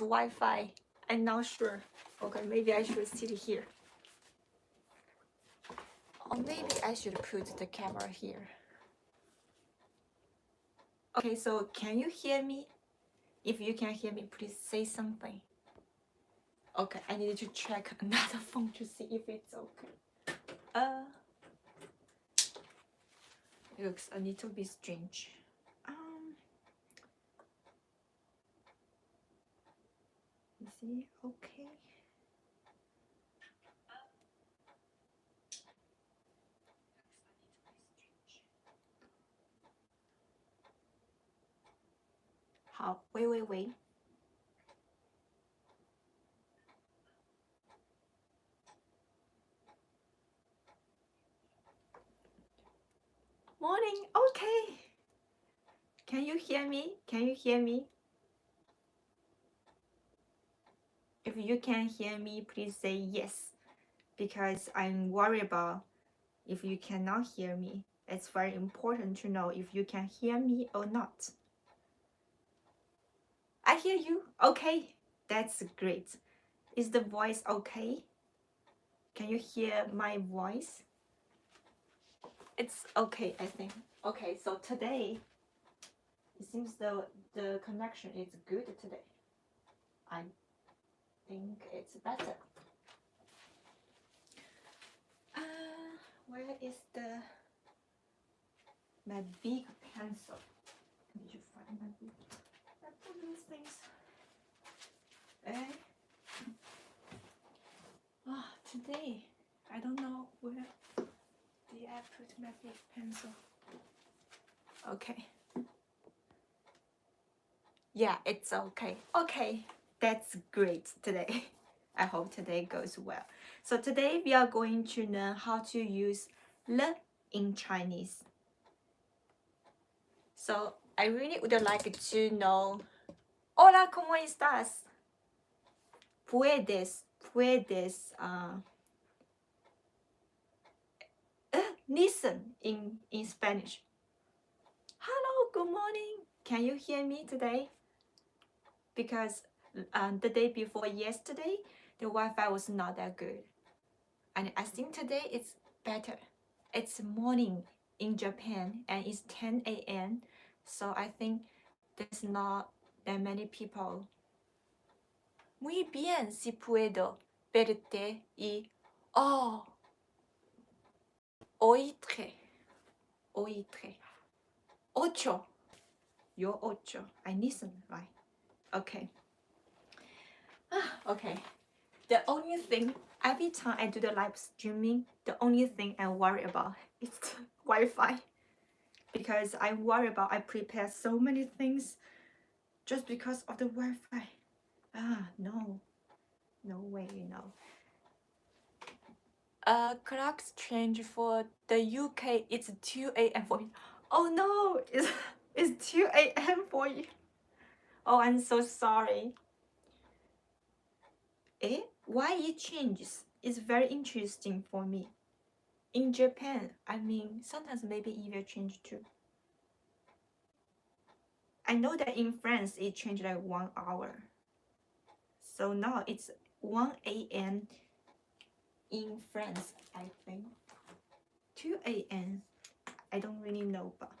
Wi-Fi. I'm not sure. Okay, maybe I should sit here. Or maybe I should put the camera here. Okay, so can you hear me? If you can hear me, please say something. Okay, I need to check another phone to see if it's okay. It looks a little bit strange. Is it okay? How? Wait. Morning. Okay. Can you hear me? If you can hear me, please say yes, because I'm worried about if you cannot hear me. It's very important to know if you can hear me or not. I hear you. Okay, that's great. Is the voice okay? Can you hear my voice? It's okay, I think. Okay, so today, it seems though the connection is good today. I think it's better. Where is my big pencil? I need to find my big. I put these things. Today I don't know where did I put my big pencil. Okay. Yeah, it's okay. Okay, that's great today. I hope today goes well. So today we are going to learn how to use le in Chinese. So I really would like to know. Hola, ¿cómo estás? Puedes listen in Spanish. Hello, good morning. Can you hear me today? Because the day before yesterday, the Wi-Fi was not that good. And I think today it's better. It's morning in Japan and it's 10 a.m. So I think there's not that many people. Muy bien, si puedo verte y oírte. Ocho. You're ocho. I listen, right? Okay. Okay. The only thing, every time I do the live streaming, the only thing I worry about is the Wi-Fi. Because I worry about I prepare so many things just because of the Wi-Fi. No way, you know. Clocks change for the UK. It's 2 a.m. for you. Oh no, it's 2 a.m. for you. Oh, I'm so sorry. Why it changes? It's very interesting for me. In Japan, I mean, sometimes maybe it will change too. I know that in France it changed like 1 hour. So now it's 1 a.m. in France, I think. 2 a.m. I don't really know, but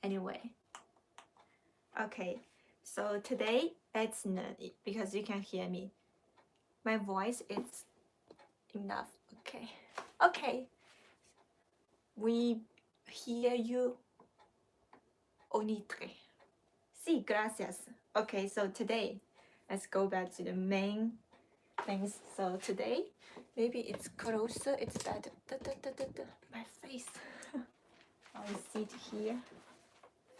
anyway. Okay, so today let's learn it because you can hear me. My voice is enough. Okay. We hear you. Onitre. Sí, gracias. Okay, so today, let's go back to the main things. So today, maybe it's closer, it's better. My face. I'll sit here.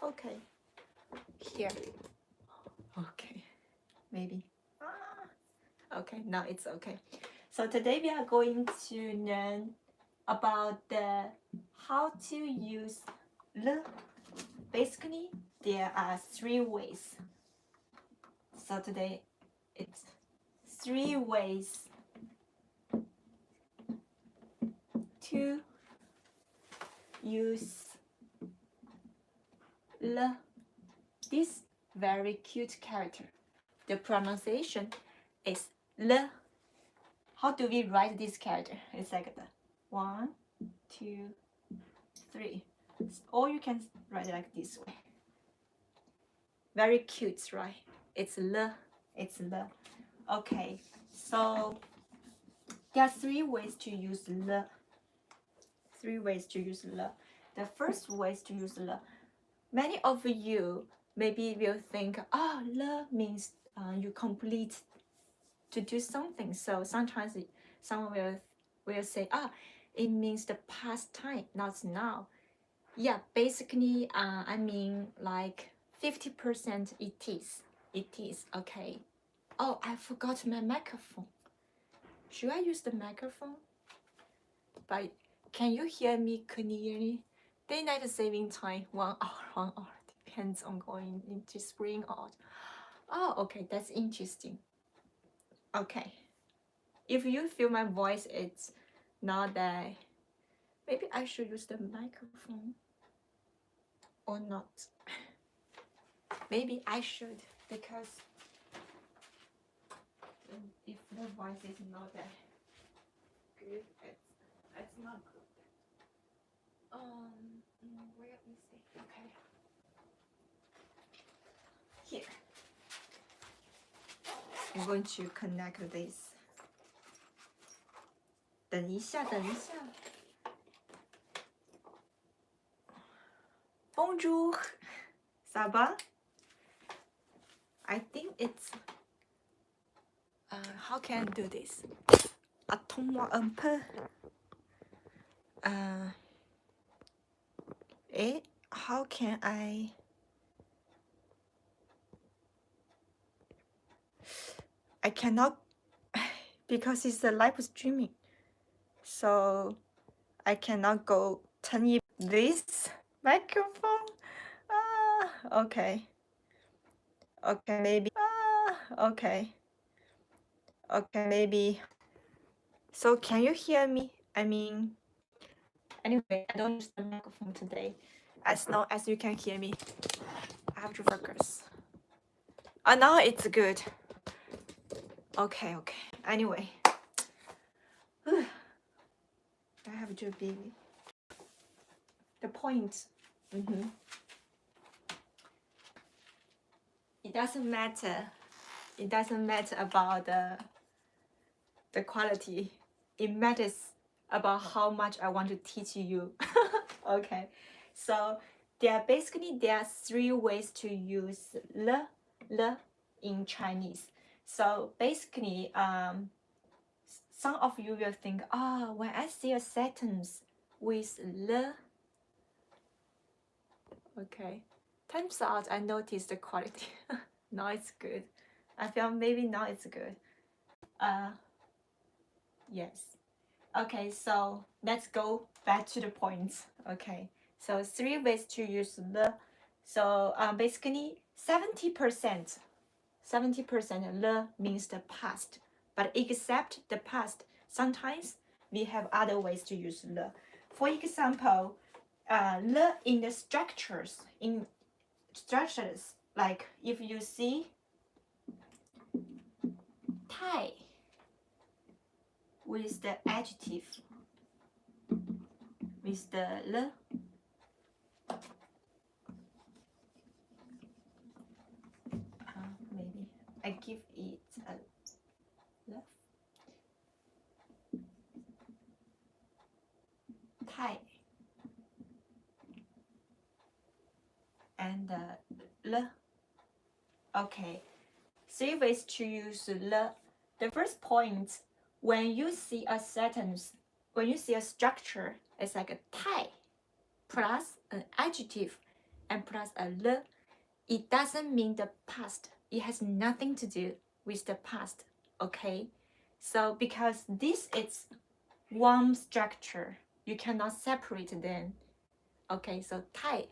Okay. Here. Okay.Maybe. Okay, now it's okay. So today we are going to learn about how to use le. Basically, there are 3 ways. So today, it's 3 ways to use le, this very cute character. the pronunciation is le. How do we write this character? It's like the 1, 2, 3. Or you can write it like this way. Very cute, right? It's le. It's le. Okay, so there are 3 ways to use le. 3 ways to use le. The first way to use le. Many of you maybe will think, oh, le means you complete to do something. So sometimes someone will say, it means the past time, not now. Yeah, basically, I mean like 50% it is. It is, okay. Oh, I forgot my microphone. Should I use the microphone? But can you hear me clearly? Daylight saving time, 1 hour, 1 hour. Depends on going into spring or out. Oh, okay, that's interesting. Okay. If you feel my voice, it's not that. Maybe I should use the microphone or not. Maybe I should, because if the voice is not that good, it's not good. Where is it? Okay. Here. I'm going to connect this. 等一下。Bonjour. Ça va? I think it's how can I do this? Attends-moi un peu. How can I cannot, because it's a live streaming, so I cannot go turn this microphone. Okay, maybe. Okay, maybe. So can you hear me? I mean, anyway, I don't use the microphone today. As long as you can hear me, I have to focus. Now it's good. Okay. Anyway, I have to be the point. It doesn't matter. It doesn't matter about the quality. It matters about how much I want to teach you. Okay, so there are 3 ways to use le in Chinese. So basically, some of you will think, when I see a sentence with le, okay, turns out I noticed the quality. Now it's good. I feel maybe now it's good. Yes. Okay, so let's go back to the point. Okay, so 3 ways to use le. So basically 70% le means the past, but except the past, sometimes we have other ways to use le. For example, le in the structures, like if you see tai with the adjective, with the le, maybe I give it a le, tai, and le. Okay, 3 ways to use le. The first point, when you see a sentence, when you see a structure, it's like a tai plus an adjective and plus a le. It doesn't mean the past. It has nothing to do with the past. Okay, so because this is one structure, you cannot separate them. Okay, so tai.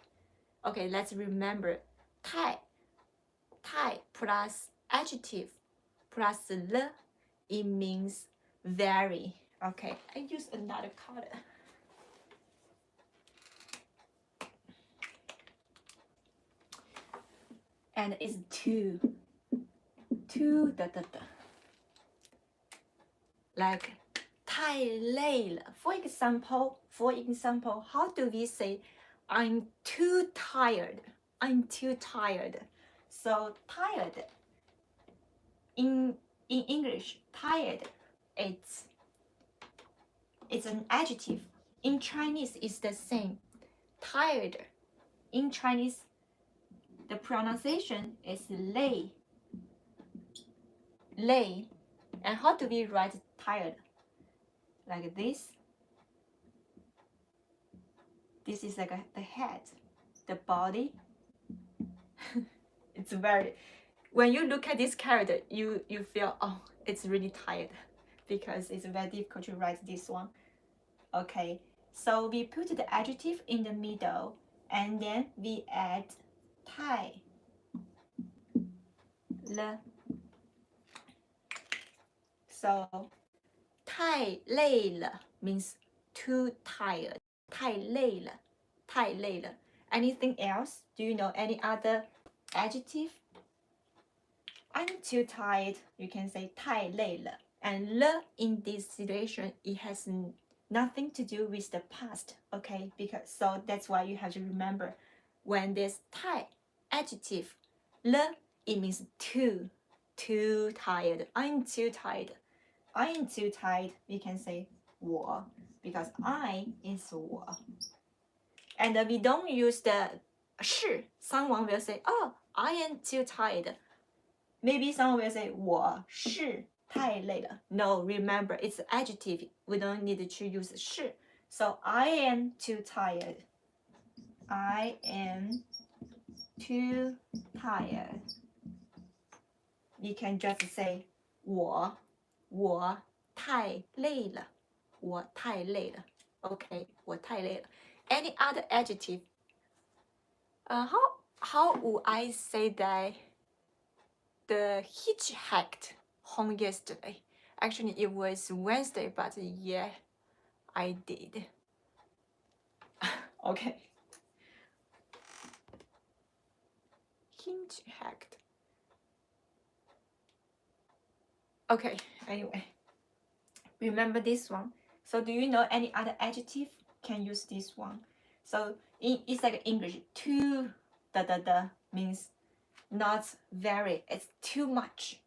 Okay, let's remember tai plus adjective plus le, it means very. Okay, I use another color. And it's too too like 太累了. For example, how do we say I'm too tired? I'm too tired. So tired in English, tired, it's an adjective. In Chinese, it's the same. Tired. In Chinese, the pronunciation is 累. And how do we write tired? Like this. This is like the head, the body. It's very, when you look at this character, you feel, oh, it's really tired, because it's very difficult to write this one. Okay, so we put the adjective in the middle, and then we add 太了. So 太累了 means too tired. 太累了. Anything else? Do you know any other adjective? I'm too tired. You can say 太累了. And 了 in this situation, it has nothing to do with the past, okay? So that's why you have to remember, when there's 太 adjective, 了, it means too tired. I'm too tired. We can say 我, because I is 我. And we don't use the 是. Someone will say, oh, I am too tired. Maybe someone will say 我是太累了. No, remember, it's adjective. We don't need to use 是. So I am too tired. I am too tired. You can just say 我太累了. 我太累了. Okay, 我太累了. Any other adjective? How would I say that the hitchhiked home yesterday? Actually, it was Wednesday, but yeah, I did. Okay. Hitchhiked. Okay, anyway. Remember this one. So do you know any other adjective? Can use this one. So it's like English. Too means not very. It's too much.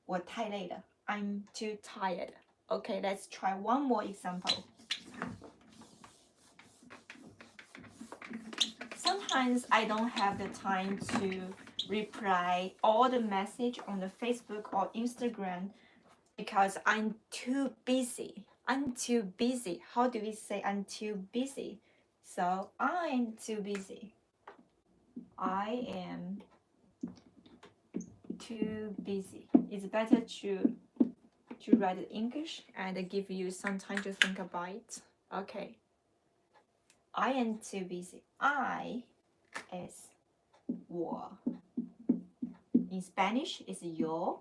我太累了. I'm too tired. Okay, let's try one more example. Sometimes I don't have the time to reply all the message on the Facebook or Instagram because I'm too busy. I'm too busy. How do we say I'm too busy? So I'm too busy. I am too busy. It's better to write it English and give you some time to think about it. Okay. I am too busy. I is 我. In Spanish, it's yo.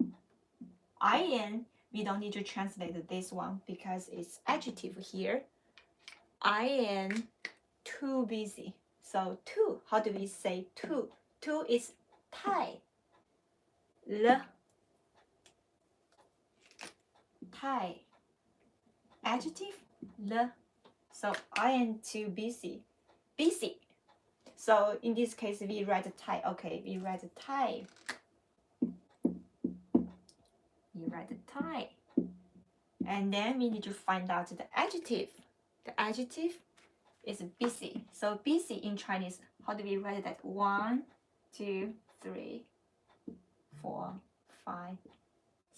I am, we don't need to translate this one because it's adjective here. I am too busy. So too, how do we say too? Too is 太了. 太 adjective 了. So I am too busy. Busy. So in this case, we write 太. Okay, we write 太. We write 太. And then we need to find out the adjective. The adjective is busy. So busy in Chinese, how do we write that? 1, 2, 3, 4, 5,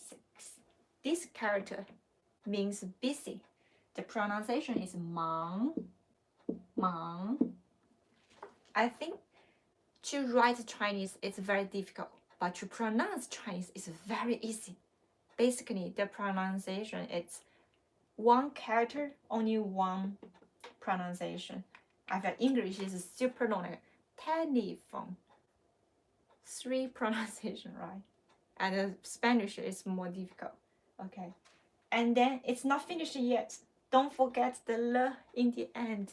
6. This character means busy. The pronunciation is 忙. I think to write Chinese is very difficult, but to pronounce Chinese is very easy. Basically, the pronunciation is one character, only one pronunciation. I feel English is super long, like telephone. 3 pronunciation, right? And Spanish is more difficult. Okay. And then it's not finished yet. Don't forget the le in the end.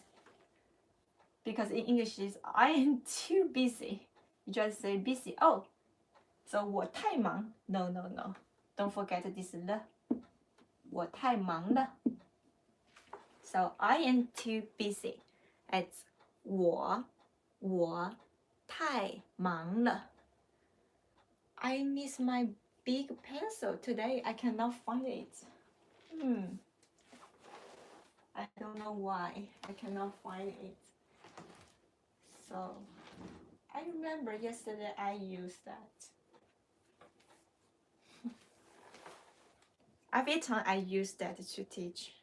Because in English is I am too busy. You just say busy. Oh, So 我太忙 no no no, don't forget this 了，我太忙了。So I am too busy. It's 我太忙了。I miss my big pencil today. I cannot find it. I don't know why. I cannot find it. So I remember yesterday I used that. Every time I use that to teach,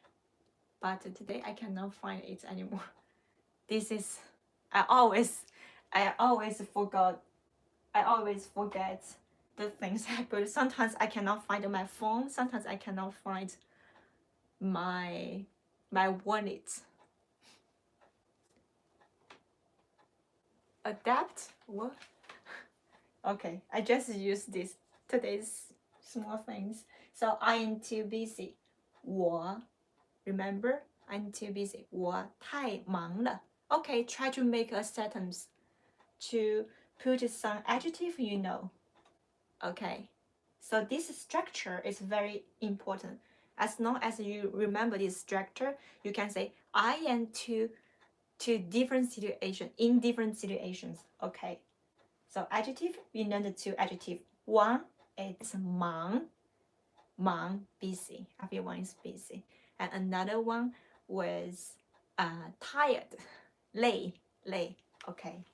but today I cannot find it anymore. This is I always forget the things I put. Sometimes I cannot find my phone. Sometimes I cannot find my wallet. Adapt what? Okay, I just use this today's small things. So I am too busy. 我 remember I'm too busy. 我太忙了. Okay, try to make a sentence to put some adjective you know. Okay, so this structure is very important. As long as you remember this structure, you can say I am to different situation in different situations. Okay, so adjective, we learn the two adjective. One is 忙 busy, everyone is busy, and another one was tired, 累 okay,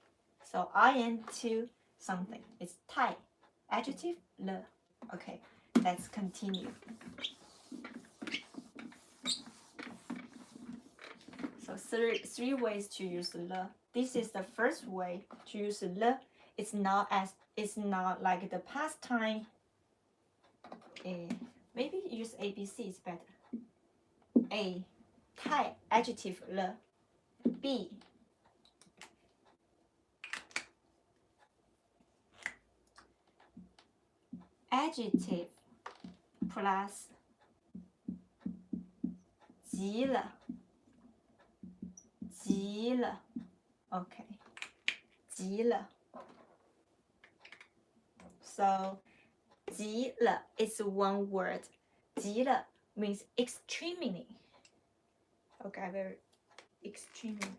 so I am to something, it's 太 adjective 了 okay, let's continue. So three ways to use 了. This is the first way to use 了. It's not like the past time. Maybe use ABC is better. A 太 adjective 了. B adjective plus 急了 okay, 急了. So 急了 is one word. 急了 means extremely. Okay, very extremely.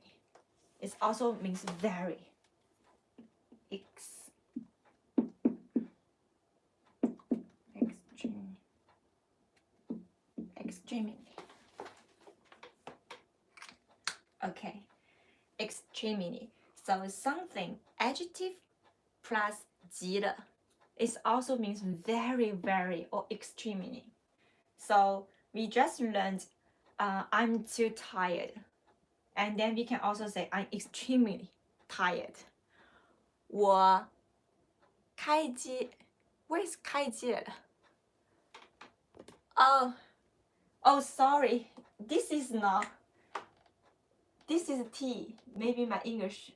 It also means very. Extremely. Okay, extremely. So something adjective plus 急了. It also means very or extremely. So we just learned I'm too tired, and then we can also say I'm extremely tired. 我开机 Where is 开机了? Oh, sorry. This is T. Maybe my English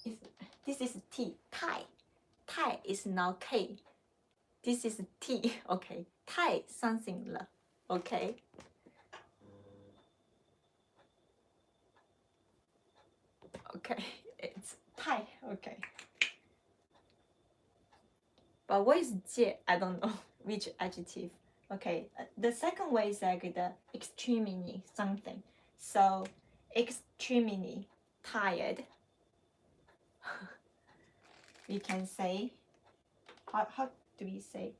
is. This is T. 太 is now K. This is T. Okay. 太 something 了. Okay. Okay. It's 太. Okay. But what is 介? I don't know which adjective. Okay, the second way is like the extremely something. So extremely tired. We can say, how do we say?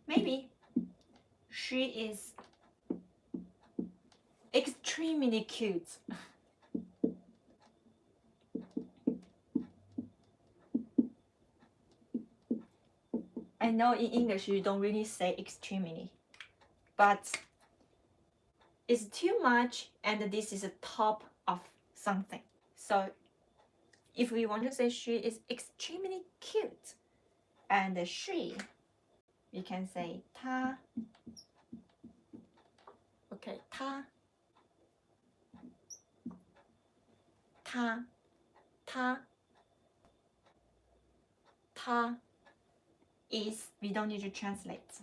Maybe she is extremely cute. I know in English you don't really say extremely, but it's too much and this is the top of something. So if we want to say she is extremely cute, and she, we can say 她. Okay, 她is, we don't need to translate.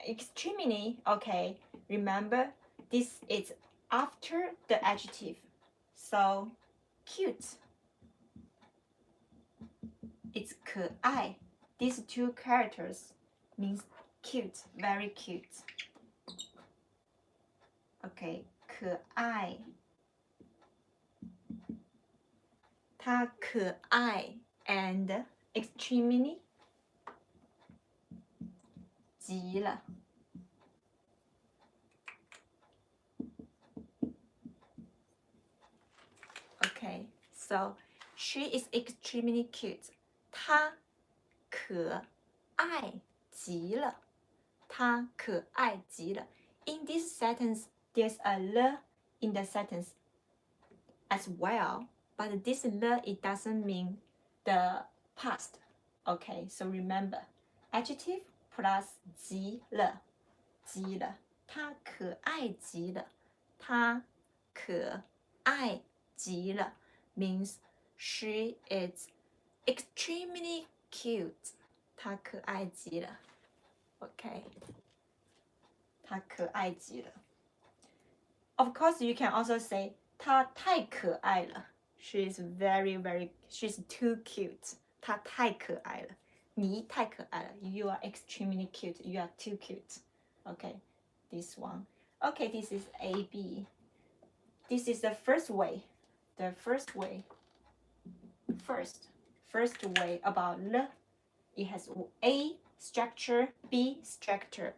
Extremely, okay, remember this is after the adjective. So cute. it's 可爱. These two characters means cute, very cute. Okay, 可爱. 她可爱 and extremely 极了. Okay, so she is extremely cute. 她可爱极了. 她可爱极了. In this sentence, there's a le in the sentence as well, but this le, it doesn't mean the past. Okay, so remember, adjective plus 极了, 极了. 她可爱极了. 她可爱极了 means she is extremely cute. 她可爱极了. Okay. 她可爱极了. Of course, you can also say 她太可爱了. She's she's too cute. 她太可爱了. 你太可爱了. You are extremely cute. You are too cute. Okay, this one. Okay, this is A, B. This is the first way. The first way. First way about le. It has A structure, B structure.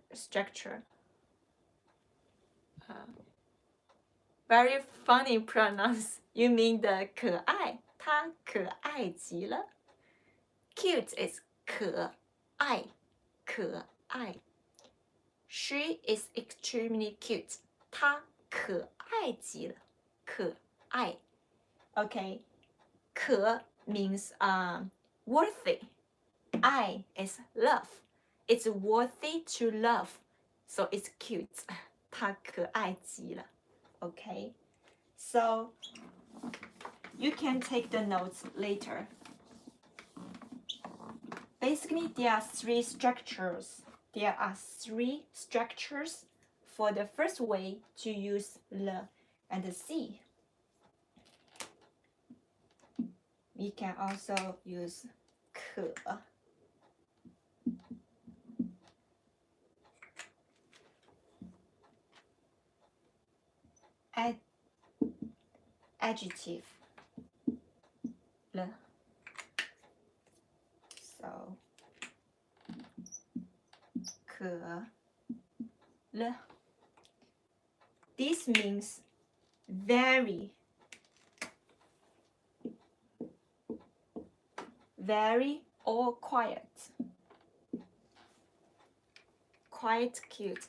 Very funny pronounce. You mean the 可爱? 她可爱极了. Cute is 可爱. She is extremely cute. 她可爱极了. 可爱. Okay. 可 means worthy. I is love. It's worthy to love. So it's cute. 她可爱极了. Okay. So you can take the notes later. Basically, there are three structures. There are three structures for the first way to use le and C. We can also use 可. Adjective. Le. So 可了. This means very or quiet. Quite cute.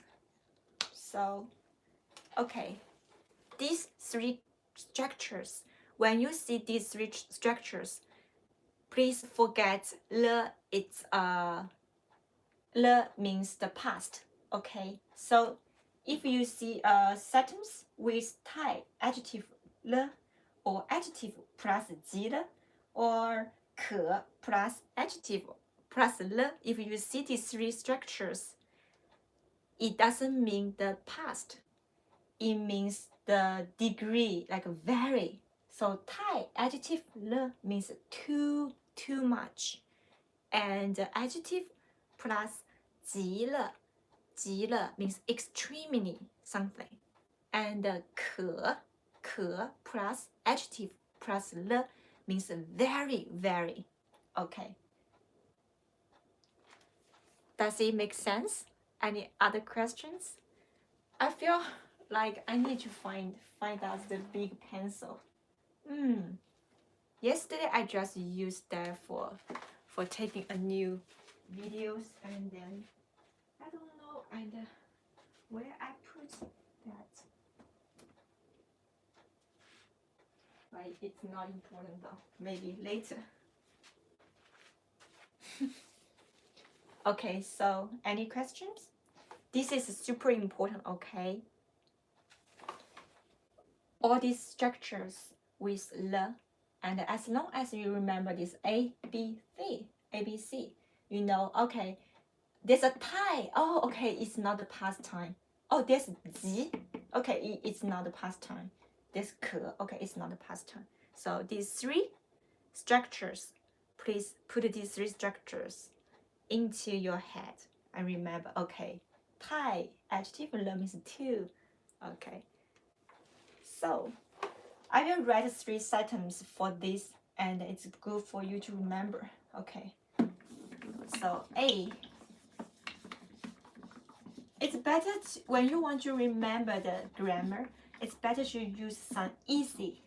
So, okay. These three structures, when you see these three structures, please forget le. It's le means the past. Okay, so if you see a sentence with Thai adjective le, or adjective plus 极了, or 可 plus adjective plus le, if you see these three structures, it doesn't mean the past. It means the degree, like very. So Thai adjective le means too much, and adjective plus 极了means extremely something, and 可 plus adjective plus le means very. Okay. Does it make sense? Any other questions? I feel like I need to find out the big pencil. Yesterday I just used that for taking a new videos, and then I don't know where I put that. But it's not important though. Maybe later. Okay, so any questions? This is super important, okay? All these structures with le, and as long as you remember this A, B, C, you know, okay, there's a Thai. Oh, okay, it's not the past time. Oh, there's 极. Okay, it's not the past time. There's 可. Okay, it's not the past time. So these three structures please put these three structures into your head and remember. Okay, 太 adjective 了 means two. Okay, so I will write 3 sentences for this, and it's good for you to remember. Okay, so A. It's better when you want to remember the grammar, it's better to use some easy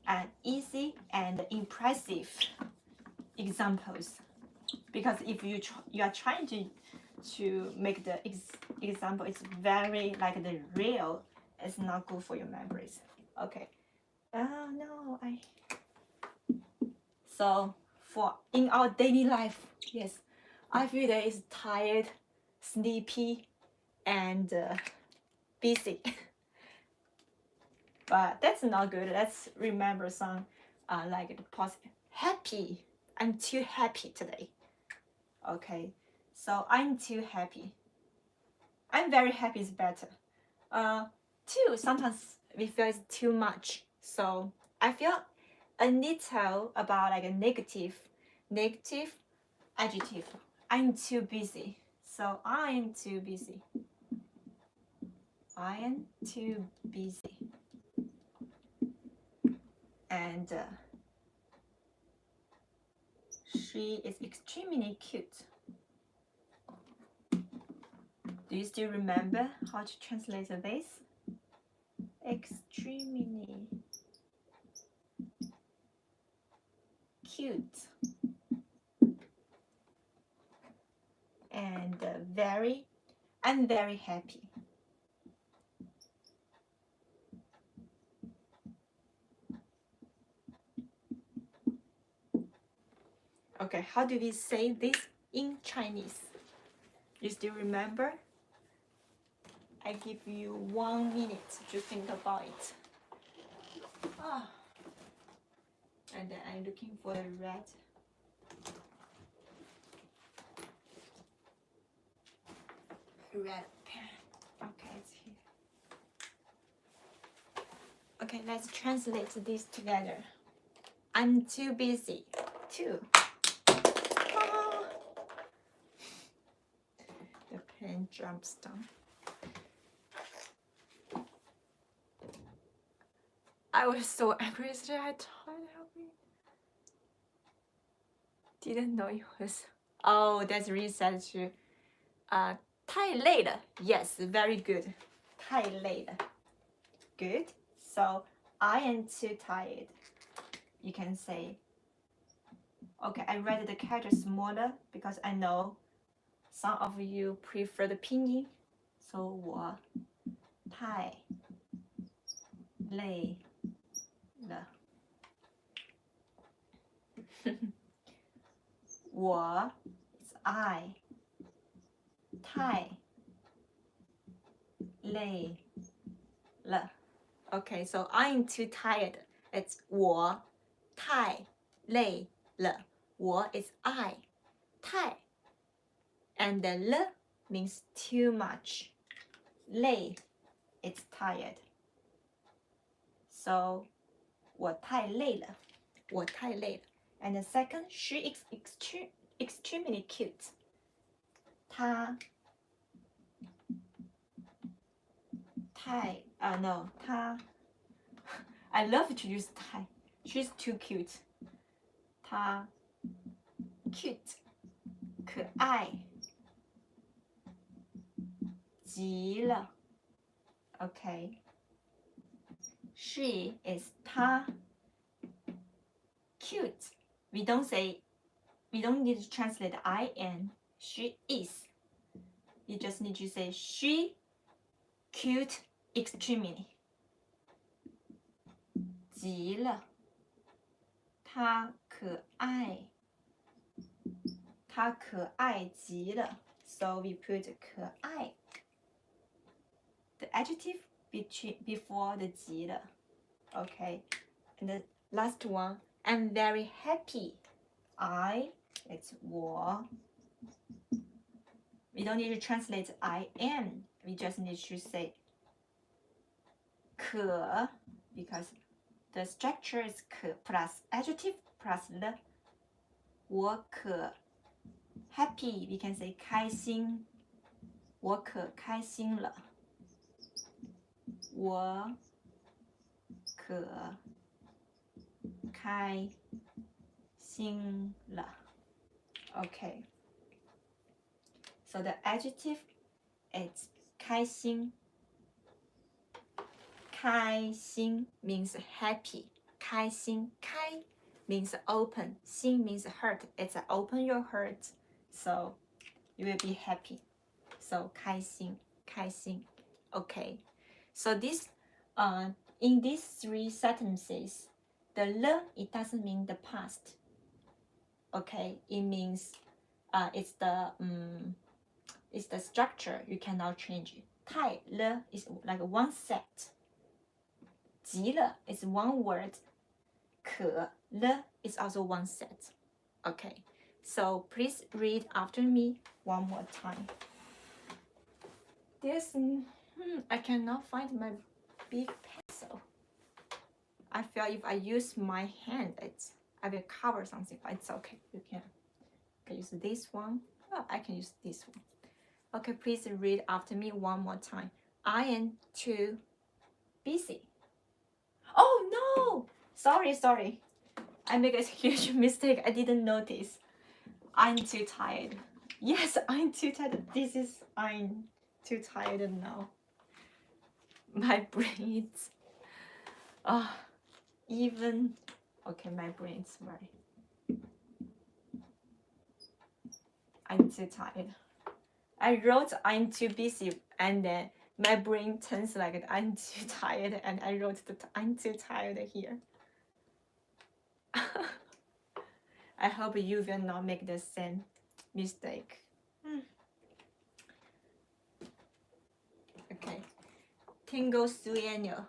and impressive examples, because if you are trying to make the example, it's very like the real, it's not good for your memories. Okay. Oh no, so for in our daily life, yes, I feel that it's tired, sleepy, and busy. But that's not good. Let's remember some like the positive. Happy. I'm too happy today. Okay, so I'm too happy. I'm very happy is better. Too, sometimes we feel it's too much. So I feel a little about like a negative adjective. I'm too busy. So I am too busy. I am too busy. And she is extremely cute. Do you still remember how to translate this? Extremely cute. And I'm very happy. Okay, how do we say this in Chinese? You still remember? I give you 1 minute to think about it. And then I'm looking for the red. Red pen. Okay, it's here. Okay, let's translate this together. I'm too busy. Too. The pen jumps down. I was so angry yesterday. I tried to help me. Didn't know it was. Oh, that's research. 太累了. Yes, very good. 太累了. Good. So I am too tired. You can say. Okay, I read the character smaller because I know some of you prefer the pinyin. So 我太累了。我 is I 太累了。Okay, so I'm too tired. It's 我太累了。我 is I 太 and the 了 means too much. 累 it's tired. So 我太累了。我太累了。And the second, she is extremely cute. 她太no 她 I love to use 太 She's too cute. 她 cute 可爱极了 Okay. She is 她 cute. We don't need to translate I and she is. You just need to say she cute extremely. 极了她可爱极了 So we put 可爱 the adjective before the 极了 Okay. And the last one, I'm very happy. It's 我 We don't need to translate I am. We just need to say 可 because the structure is 可 plus adjective plus 了我可 happy we can say 开心，我可开心了，我可开心了。Okay. So the adjective is 开心。开心 means happy. 开心，开 means open. 心 means heart. It's open your heart. So you will be happy. So 开心，开心。Okay. So this in these three sentences, the le it doesn't mean the past. Okay, it means it's the structure. You cannot change it. 太了 is like one set. 急了 is one word. 可了 is also one set. Okay, so please read after me one more time. There's I cannot find my big pencil. I feel if I use my hand, I will cover something, but it's okay. You can use this one. Oh, I can use this one. Okay, please read after me one more time. I am too busy. Oh no! Sorry. I make a huge mistake. I didn't notice. I'm too tired. Yes, I'm too tired. I'm too tired now. My brain is okay, my brain is right. I'm too tired. I wrote I'm too busy and then my brain turns like I'm too tired and I wrote I'm too tired here. I hope you will not make the same mistake. Okay. Tengo sueño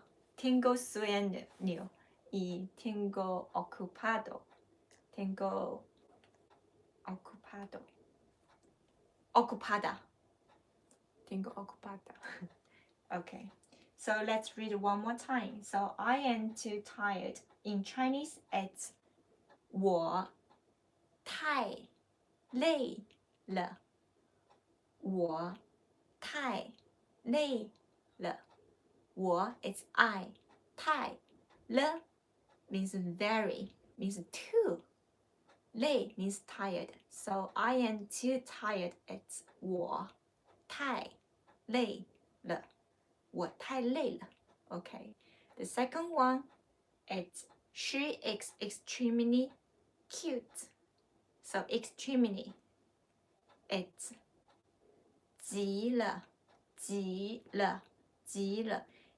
y tengo ocupado. Ocupada. Tengo ocupada. Okay. So let's read one more time. So I am too tired. In Chinese, it's 我太累了。我太累了。我 is I. 太了 means very, means too. 累 means tired. So I am too tired. It's 我太累了。我太累了。Okay. The second one, it's she is extremely cute. So extremely, it's 极了。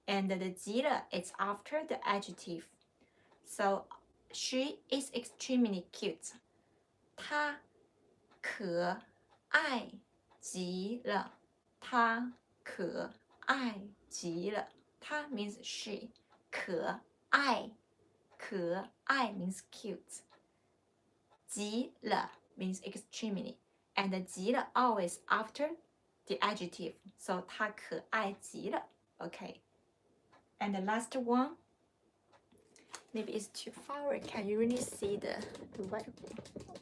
And the 极了 is after the adjective. So she is extremely cute. 她可爱极了。她可爱极了。她 means she. 可爱 means cute. 极了 means extremely. And the 极了 always after the adjective. So 她可爱极了. Okay. And the last one, maybe it's too far away. Can you really see the white?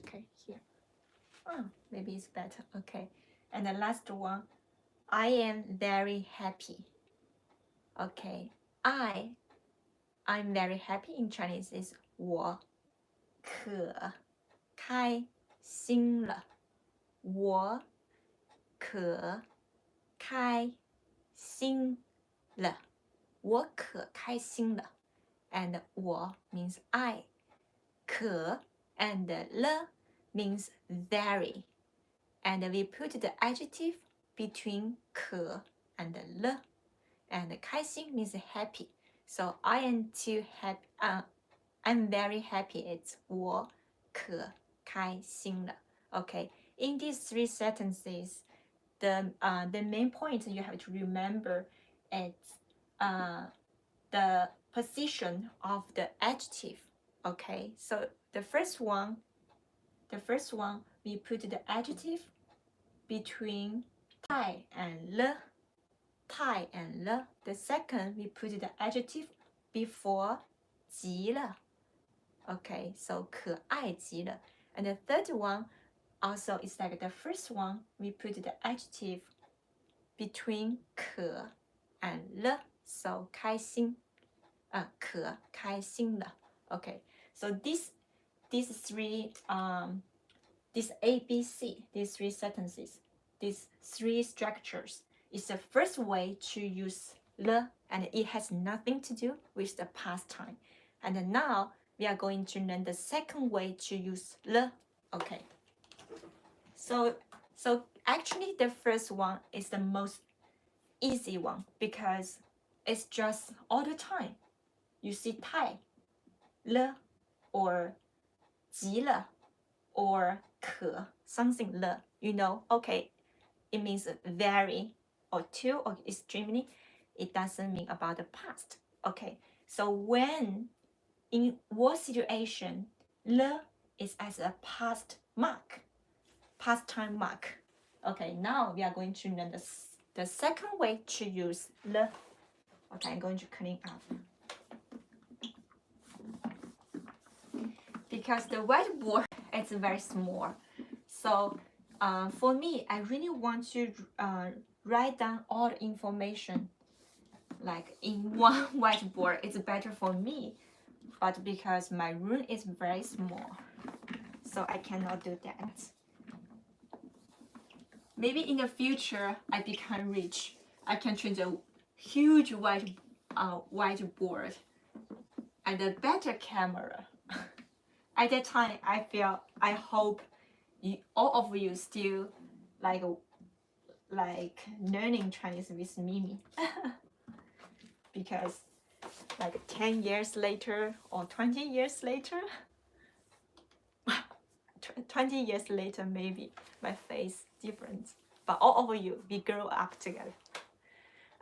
Okay, here. Oh, maybe it's better. Okay. And the last one, I am very happy. Okay. I'm very happy in Chinese is 我可开心了。我可开心了。我可开心了。And 我 means I. 可 and 了 means very. And we put the adjective between 可 and 了. And 开心 means happy. So I am too happy. I'm very happy. It's 我可开心了. Okay. In these three sentences, the main point you have to remember is the position of the adjective. Okay. So the first one, we put the adjective between 太 and 了. 太 and 了. The second, we put the adjective before 极了. Okay, so 可爱极了. And the third one also is like the first one, we put the adjective between 可 and 了 so 开心可开心了 okay, so these three this ABC, these three sentences, these three structures is the first way to use 了 and it has nothing to do with the past time. And now we are going to learn the second way to use 了 okay. So actually the first one is the most easy one because it's just all the time. You see 太 了 or 急了 or 可 something 了 you know, okay, it means very or too or extremely. It doesn't mean about the past. Okay, so when in what situation 了 is as a past time mark. Okay, now we are going to learn the second way to use 了. Okay, I'm going to clean up. Because the whiteboard is very small. So for me, I really want to write down all the information like in one whiteboard. It's better for me. But because my room is very small, so I cannot do that. Maybe in the future, I become rich. I can change a huge whiteboard and a better camera. At that time, I hope all of you still like learning Chinese with Mimi. Because like 10 years later or 20 years later, 20 years later maybe my face different, but all of you, we grow up together.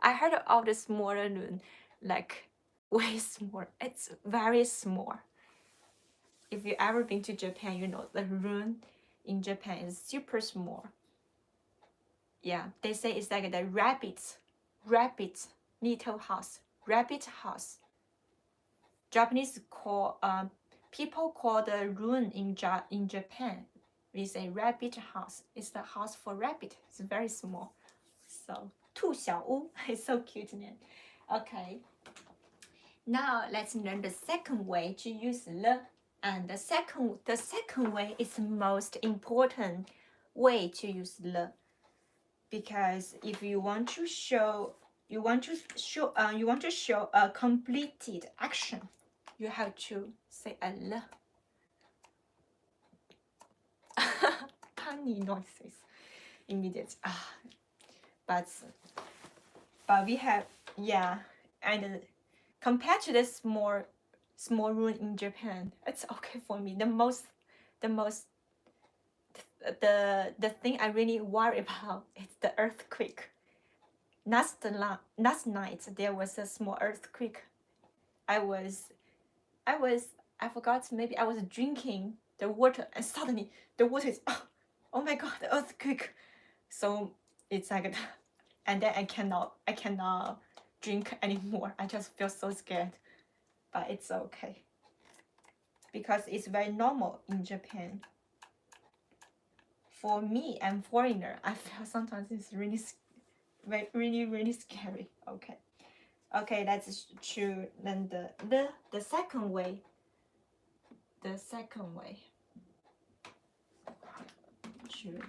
I heard of the smaller room, like way small. It's very small. If you ever been to Japan, you know the room in Japan is super small. Yeah, they say it's like the rabbit little house, rabbit house. Japanese call people call the room in Japan, we say rabbit house. It's the house for rabbit. It's very small. So 兔小屋 is so cute name. Okay. Now let's learn the second way to use 了. And the second way is the most important way to use 了. Because if you want to show a completed action, you have to say a 了. Funny noises immediately. But we have, yeah, and compared to the small room in Japan, it's okay for me. The thing I really worry about is the earthquake. Last night there was a small earthquake. I forgot, maybe I was drinking the water and suddenly the water is oh my god, the earthquake. So it's like that. And then I cannot drink anymore. I just feel so scared. But it's okay. Because it's very normal in Japan. For me, I'm foreigner. I feel sometimes it's really scary. Okay. Okay, that's true. Then the second way. The second way. True.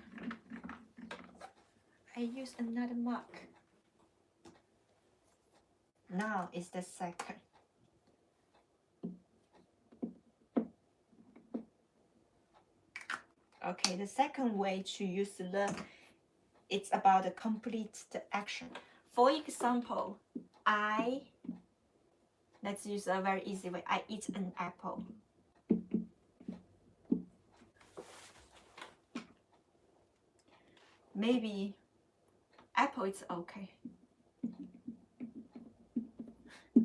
I use another mark. Now is the second. Okay, the second way to use 了, it's about the complete action. For example, let's use a very easy way. I eat an apple. Maybe apple is okay.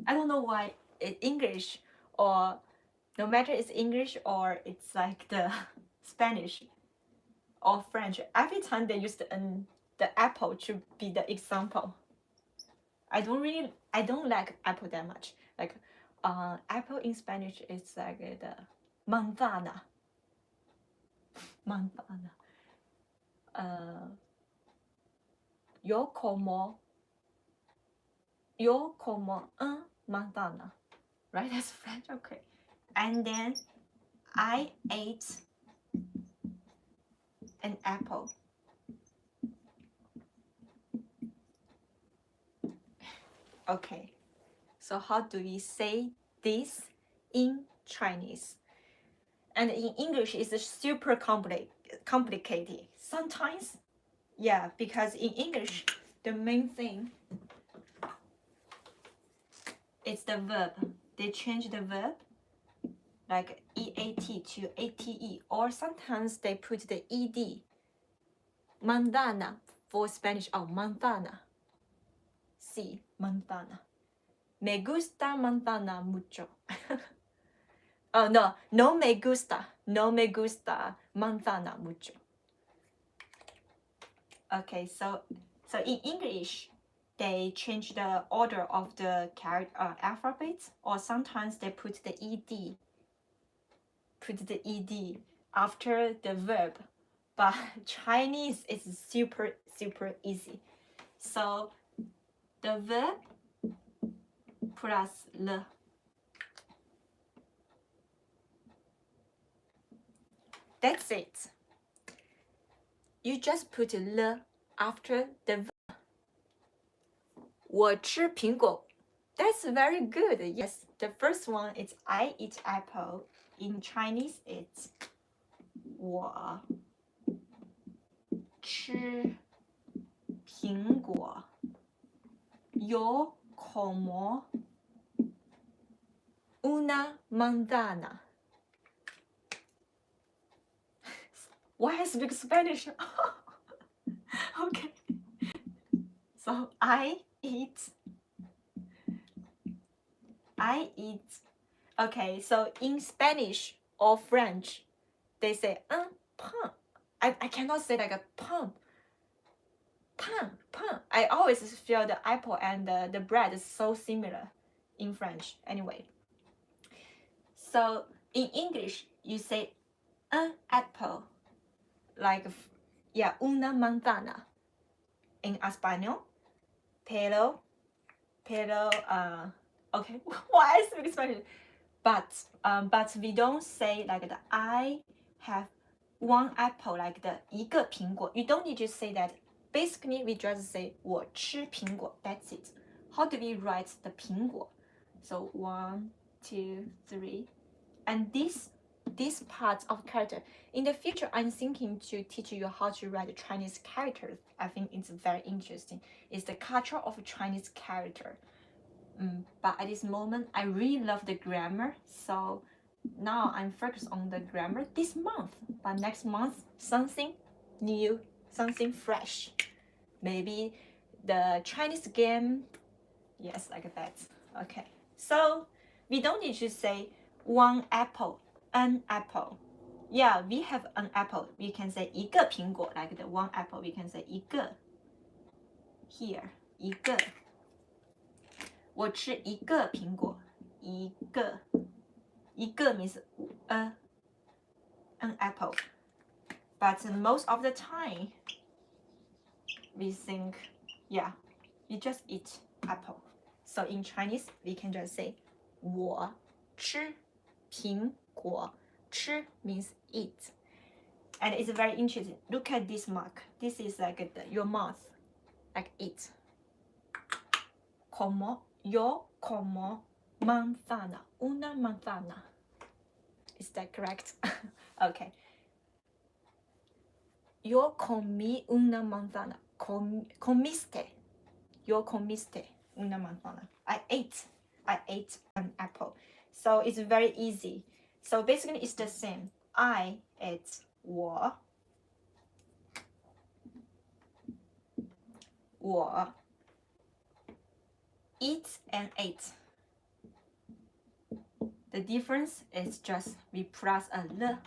I don't know why it's English, or no matter it's English or it's like the Spanish or French, every time they use the apple to be the example. I don't like apple that much. Like apple in Spanish is like the manzana. manzana. Yo como un manzana. Right? That's French. Okay. And then I ate an apple. Okay. So how do we say this in Chinese? And in English, it's super complicated. Sometimes, yeah, because in English, the main thing is the verb. They change the verb, like EAT to ATE, or sometimes they put the ED. Manzana for Spanish, oh, manzana. Sí, manzana. Me gusta manzana mucho. Oh, no me gusta manzana mucho. Okay, so in English, they change the order of the alphabet, or sometimes they put the ed after the verb. But Chinese is super easy. So the verb plus le. That's it. You just put le after the verb. 我吃苹果. That's very good. Yes, the first one is I eat apple. In Chinese, it's 我吃苹果. Yo como una manzana. Why I speak Spanish? Okay. So I eat. Okay, so in Spanish or French, they say pain. I cannot say like a pain. I always feel the apple and the bread is so similar in French. Anyway, so in English, you say an apple. Like, yeah, una manzana. In Español, pero, okay, why I speak Spanish? But we don't say like the I have one apple, like the 一个苹果. You don't need to say that. Basically, we just say 我吃苹果. That's it. How do we write the 苹果? So 1, 2, 3, and this part of character. In the future, I'm thinking to teach you how to write Chinese characters. I think it's very interesting. It's the culture of Chinese character. But at this moment, I really love the grammar. So now I'm focused on the grammar this month. But next month, something new, something fresh. Maybe the Chinese game. Yes, like that. Okay. So we don't need to say one apple, an apple. Yeah, we have an apple. We can say 一个苹果, like the one apple. We can say 一个. Here, 一个. 我吃一个苹果. 一个. 一个 means an apple. But most of the time, we think, yeah, we just eat apple. So in Chinese, we can just say 我吃苹果. 吃 means eat. And it's very interesting. Look at this mark. This is like your mouth, like eat. Yo como manzana, una manzana. Is that correct? Okay. Yo comí una manzana. Comiste. Yo comiste una manzana. I ate an apple. So it's very easy. So basically it's the same. I ate 我 eat and ate. The difference is just we plus a le.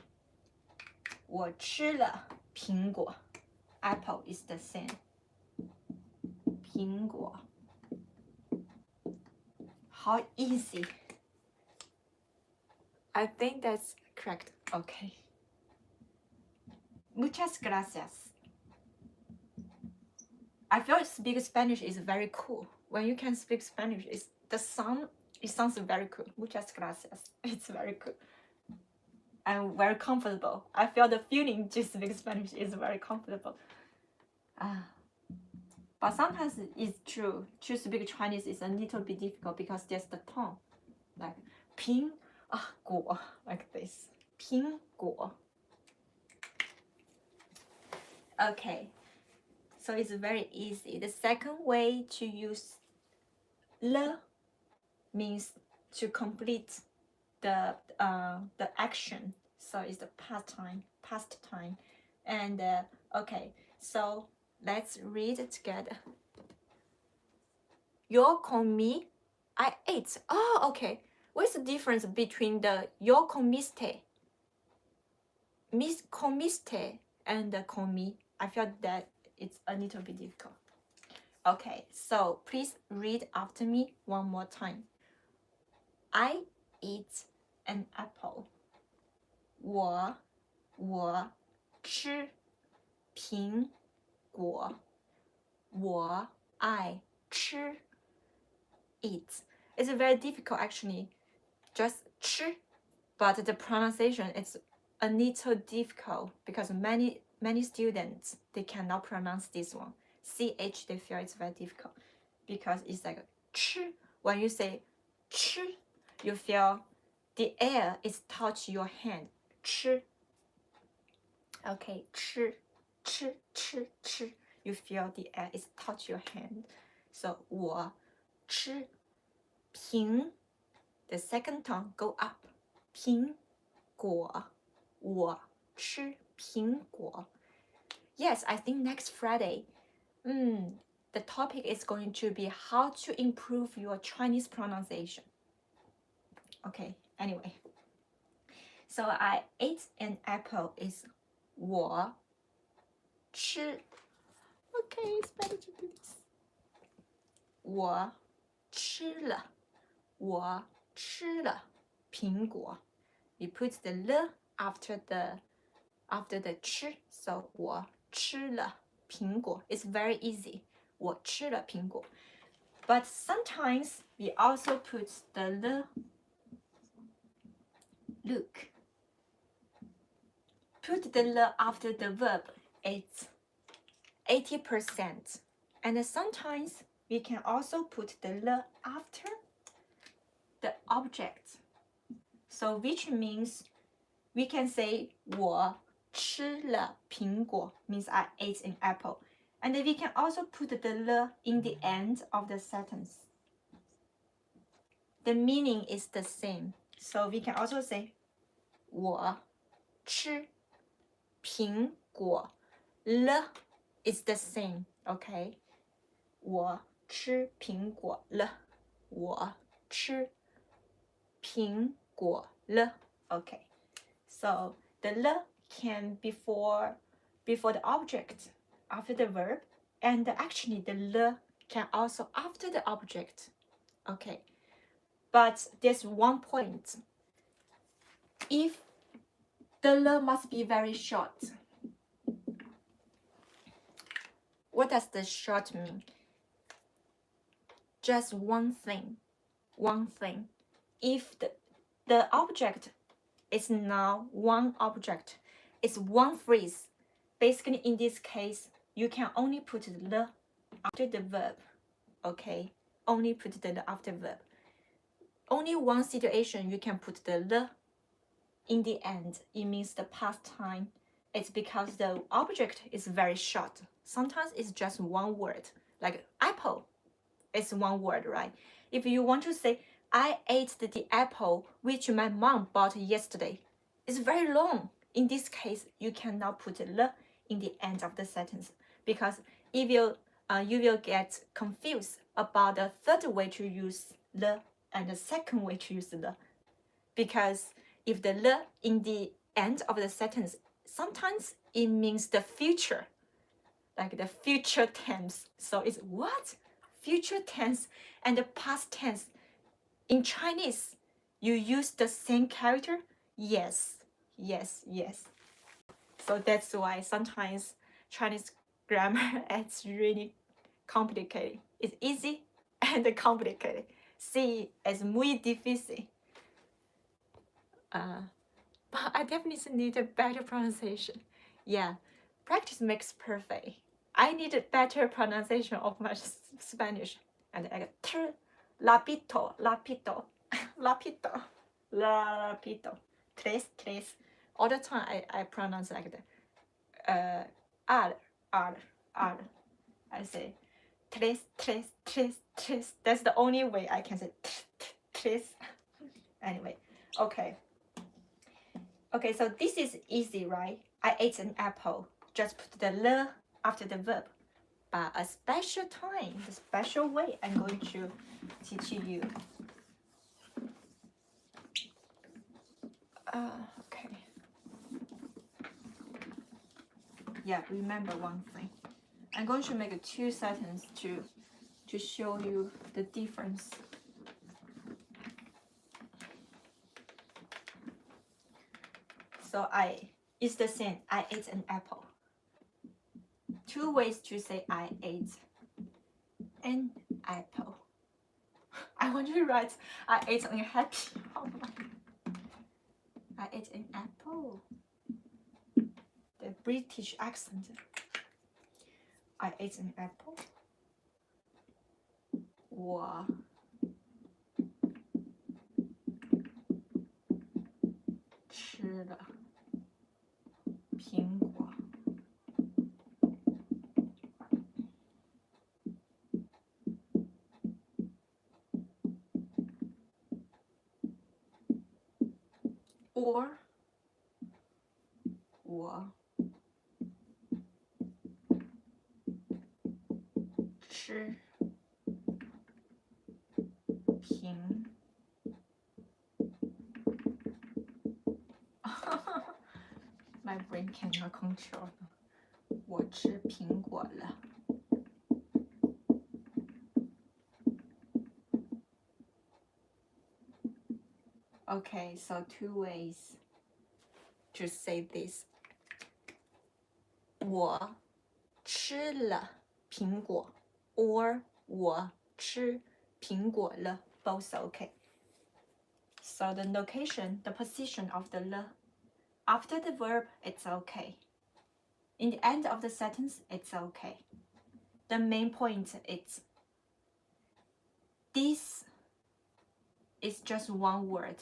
我吃了苹果. Apple is the same. 苹果. How easy. I think that's correct. Okay. Muchas gracias. I feel speak Spanish is very cool. When you can speak Spanish, it sounds very cool. Muchas gracias. It's very cool. I'm very comfortable. I feel the feeling to speak Spanish is very comfortable. But sometimes it's true. To speak Chinese is a little bit difficult because there's the tone. Like 苹果, like this. 苹果. Okay. So it's very easy. The second way to use le means to complete the action. So it's the past time. And okay, so let's read it together. Yo comí, I ate. Oh, okay. What's the difference between the yo comiste, comiste, and the comí? I feel that it's a little bit difficult. Okay, so please read after me one more time. I eat an apple. 我吃苹果。我爱吃 eat. It's very difficult actually. Just 吃, but the pronunciation is a little difficult because many students, they cannot pronounce this one. CH, they feel it's very difficult because it's like 吃. When you say 吃, you feel the air is touch your hand. 吃. Okay, 吃. You feel the air is touch your hand. So 我吃苹. The second tone go up. 苹果. 我吃苹果. Yes, I think next Friday, the topic is going to be how to improve your Chinese pronunciation. Okay, anyway. So I ate an apple is 我吃. Okay, it's better to do this. 我吃了苹果. You put the le after the 吃, so 我吃了苹果. It's very easy. 我吃了苹果. But sometimes we also put the le. Look. Put the le after the verb. It's 80%. And sometimes we can also put the le after the object. So which means we can say 我吃了苹果 means I ate an apple. And we can also put the le in the end of the sentence. The meaning is the same. So we can also say 我吃苹果了 is the same, okay? 我吃苹果了我吃苹果了 Okay. So the le can before the object, after the verb, and actually the le can also after the object. Okay. But there's one point. If the le must be very short. What does the short mean? Just one thing. If the object is now one object, it's one phrase. Basically, in this case, you can only put the le after the verb. Okay? Only put the le after verb. Only one situation you can put the le in the end. It means the past time. It's because the object is very short. Sometimes it's just one word. Like apple, it's one word, right? If you want to say, I ate the apple which my mom bought yesterday, it's very long. In this case, you cannot put le in the end of the sentence because if you will get confused about the third way to use le and the second way to use le. Because if the le in the end of the sentence, sometimes it means the future, like the future tense. So it's what? Future tense and the past tense. In Chinese, you use the same character? Yes. So that's why sometimes Chinese grammar it's really complicated. It's easy and complicated. Sí, es muy difícil. But I definitely need a better pronunciation. Yeah, practice makes perfect. I need a better pronunciation of my Spanish. And I got lapito, lapito, lapito, lapito. Tres, tres. All the time I pronounce like that. R. I say tres, tres, tres, tres. That's the only way I can say tres. Anyway, okay. Okay, so this is easy, right? I ate an apple. Just put the le after the verb. But a special time, the special way I'm going to teach you. Okay. Yeah, remember one thing. I'm going to make 2 sentences to show you the difference. So it's the same. I ate an apple. 2 ways to say I ate an apple. I want to write I ate an happy. I ate an apple. The British accent. I ate an apple. 我吃了苹果。Or 我吃苹My brain cannot control. 我吃苹果了。Okay, so 2 ways to say this. 我吃了苹果 or 我吃苹果了 both okay. So the location, the position of the le after the verb, it's okay. In the end of the sentence, it's okay. The main point is this is just one word,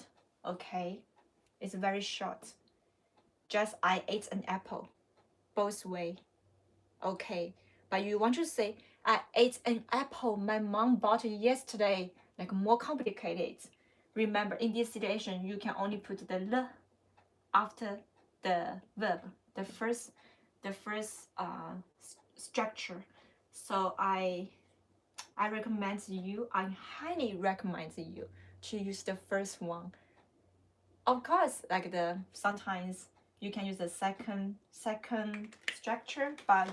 okay? It's very short. Just I ate an apple. Both way, okay. But you want to say I ate an apple my mom bought yesterday, like more complicated. Remember, in this situation, you can only put the le after the verb, the first structure. So I recommend you, I highly recommend you to use the first one. Of course, like sometimes you can use the second structure, but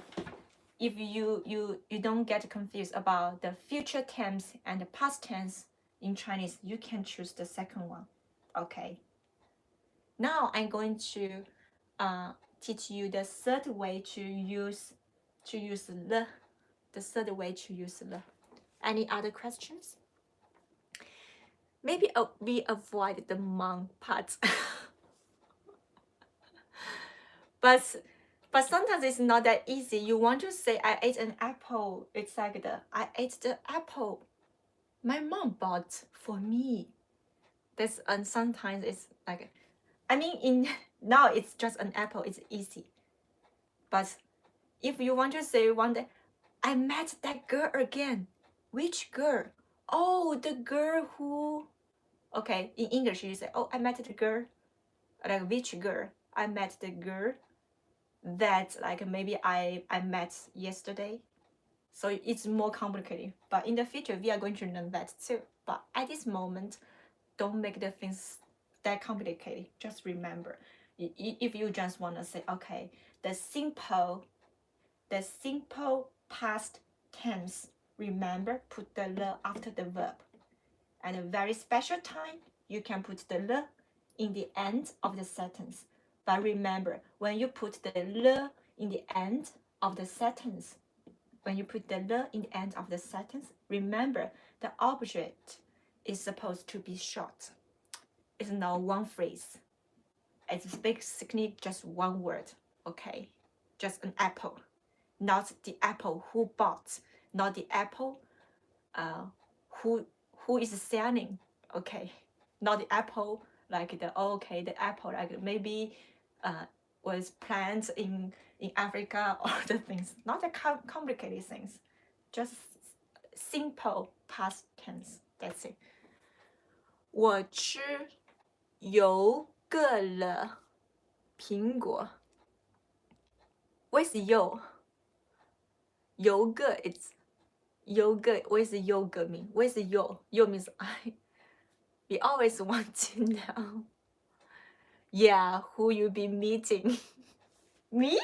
if you don't get confused about the future tense and the past tense in Chinese, you can choose the second one. Okay. Now I'm going to teach you the third way to use le. The third way to use le. Any other questions? Maybe we avoid the mang part. But sometimes it's not that easy. You want to say I ate an apple. It's like I ate the apple my mom bought for me. That's and sometimes it's like, I mean, now it's just an apple. It's easy. But if you want to say one day, I met that girl again. Which girl? Oh, the girl who. Okay, in English you say, oh, I met the girl. Like which girl? I met the girl that like maybe I met yesterday. So it's more complicated. But in the future, we are going to learn that too. But at this moment, don't make the things that complicated. Just remember, if you just want to say, okay, the simple past tense, remember, put the le after the verb. And a very special time, you can put the le in the end of the sentence. But remember, when you put the le in the end of the sentence, remember the object is supposed to be short. It's not one phrase. It's basically just one word, okay? Just an apple. Not the apple who bought, not the apple who is selling, okay? Not the apple like the apple like maybe was planted in Africa or the things. Not the complicated things. Just simple past tense. That's it. 我吃有个了苹果。Where's yo? Yoga, it's yoga. What does yoga mean? Where's yo? Yo means I. We always want to know. Yeah, who you be meeting? Me?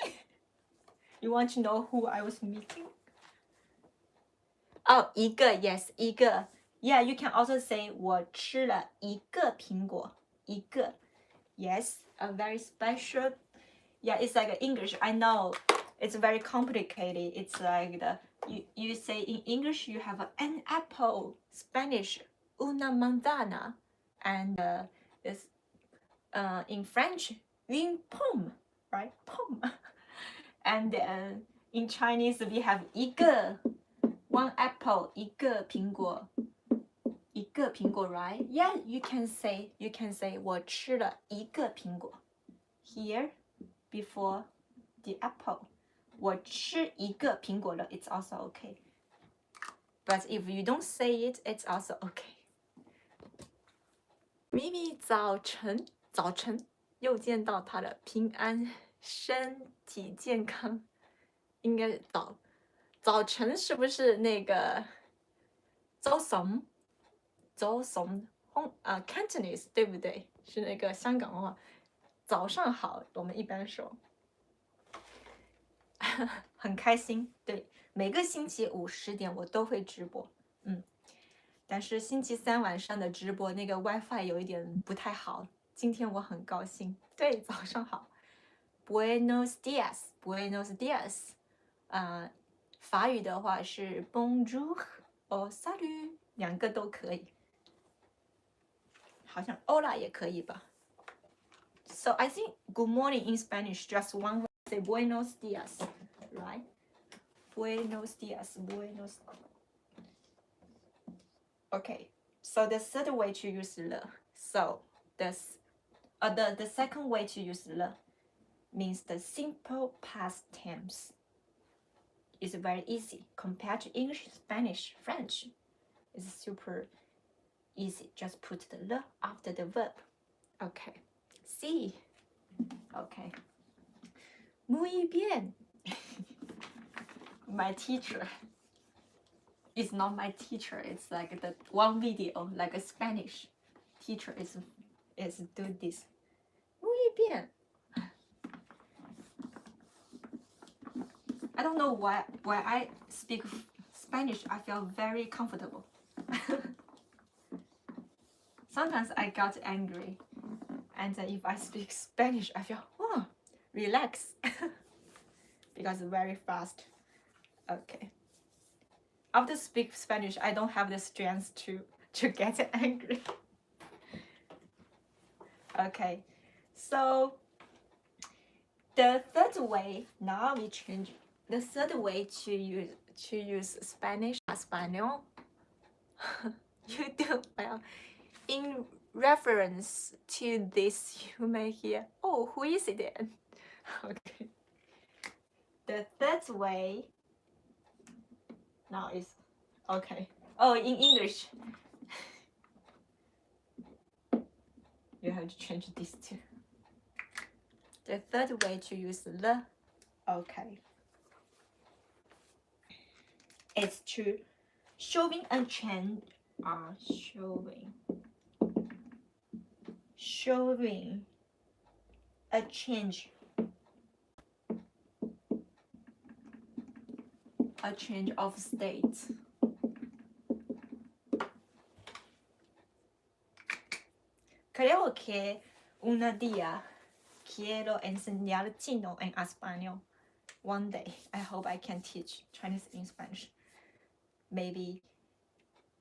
You want to know who I was meeting? Oh, 一个 yes, 一个 Yeah, you can also say 我吃了一个苹果一个 Yes, a very special. Yeah, it's like English. I know it's very complicated. It's like you say in English you have an apple, Spanish una manzana, and it's in French une pomme, right? Pomme. And in Chinese we have 一个 one apple, 一个苹果 right? Yeah, you can say 我吃了一个苹果 here before the apple. 我吃一个苹果了 it's also okay. But if you don't say it, it's also okay. 咪咪早晨又见到他了，平安身体健康，应该早晨是不是那个早晨Cantonese 对不对？是那个香港话，早上好，我们一般说。很开心，对，每个星期五10点我都会直播，但是星期三晚上的直播那个 WiFi 有一点不太好，今天我很高兴，对，早上好 ，Buenos dias，法语的话是 Bonjour or Salut， 两个都可以，好像 Hola 也可以吧。So I think good morning in Spanish just one word, say Buenos dias, right? Buenos dias. Okay, so the third way to use le. So the second way to use le means the simple past tense. It's very easy compared to English, Spanish, French. It's super easy. Just put the le after the verb. Okay. Sí. Okay. Muy bien. My teacher is not my teacher. It's like the one video, like a Spanish teacher is do this. Muy bien. I don't know why I speak Spanish, I feel very comfortable. Sometimes I got angry. And if I speak Spanish, I feel, oh, relax. Because it's very fast. Okay. After speak Spanish, I don't have the strength to get angry. Okay. So the third way, now we change. The third way to use Spanish, Español. You do well. In reference to this, you may hear, oh, who is it then? Okay. The third way now is, okay. Oh, in English. You have to change this too. The third way to use the, okay. It's to showing a change, showing a change of state. Creo que un día quiero enseñar chino en español. One day, I hope I can teach Chinese in Spanish. Maybe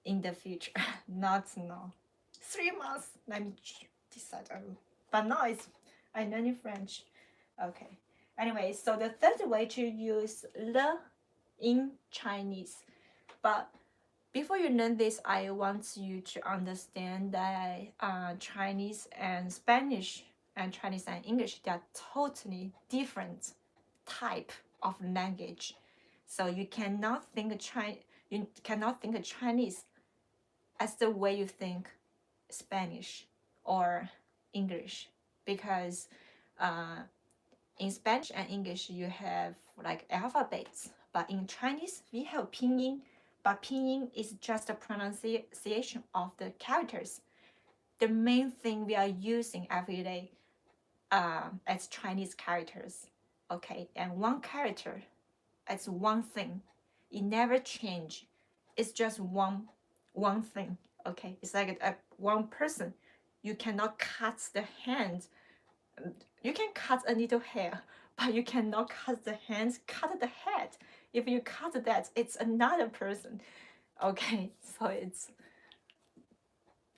in the future, not now. 3 months, let me decide. But now I'm learning French. Okay. Anyway, so the third way to use le in Chinese. But before you learn this, I want you to understand that Chinese and Spanish and Chinese and English, they are totally different type of language. So you cannot think of Chinese as the way you think Spanish or English, because in Spanish and English you have like alphabets, but in Chinese we have pinyin, but pinyin is just a pronunciation of the characters. The main thing we are using every day as Chinese characters, okay, and one character, it's one thing, it never change, it's just one thing, okay, it's like a one person. You cannot cut the hand. You can cut a little hair, but you cannot cut the hands, cut the head. If you cut that, it's another person. Okay, so it's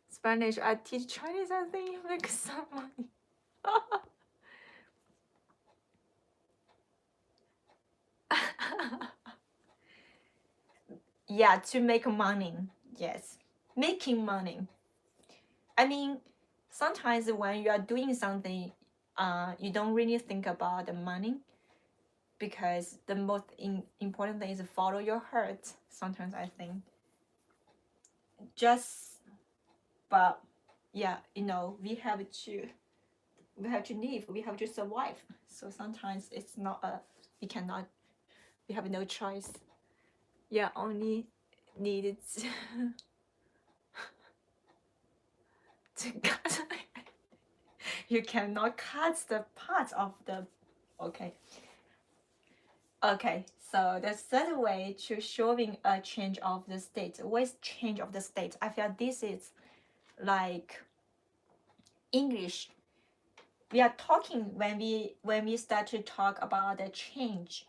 Spanish. I teach Chinese, I think you make some money. Yeah, to make money. Yes, making money. I mean, sometimes when you are doing something, you don't really think about the money, because the most important thing is follow your heart. Sometimes I think but yeah, you know, we have to live, we have to survive. So sometimes it's not we have no choice. Yeah, only needed to cut. You cannot cut the part of the, okay, so the third way to showing a change of the state. What is change of the state? I feel this is like English. We are talking when we start to talk about the change.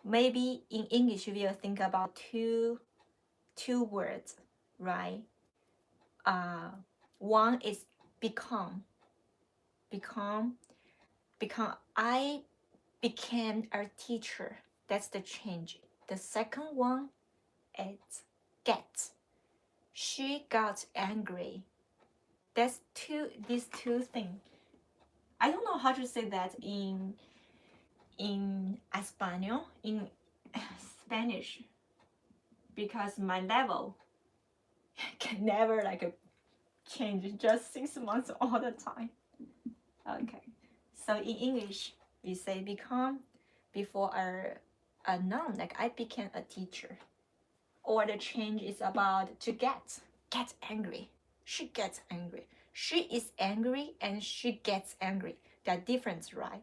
Maybe in English we will think about two words, right? One is become. I became a teacher. That's the change. The second one is get. She got angry. That's these two things. I don't know how to say that in Espanol, in Spanish, because my level can never like change, just 6 months all the time. Okay, so in English we say become before a noun, like I became a teacher. Or the change is about to get angry. She gets angry. She is angry and she gets angry. They're different, right?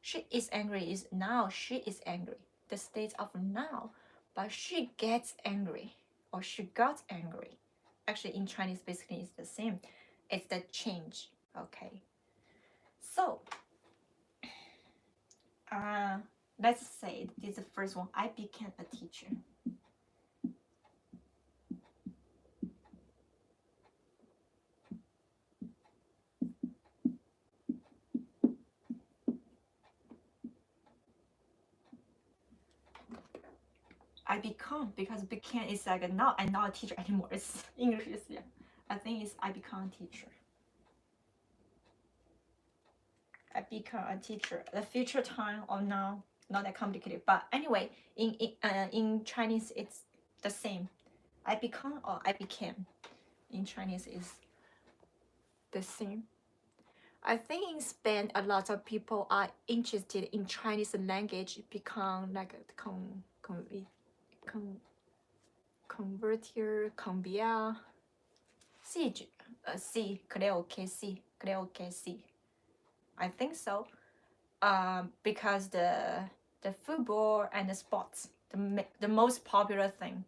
She is angry is now she is angry. The state of now. But she gets angry or she got angry. Actually in Chinese basically it's the same. It's the change. Okay. So let's say this is the first one. I became a teacher. I become, because became is like now I'm not a teacher anymore. It's English, yeah. I think it's I become a teacher. I become a teacher. The future time or now, not that complicated. But anyway, in Chinese it's the same. I become or I became. In Chinese is the same. I think in Spain a lot of people are interested in Chinese language, become like convertir, cambiar. Sí, creo que sí. I think so. Because the football and the sports, the most popular thing,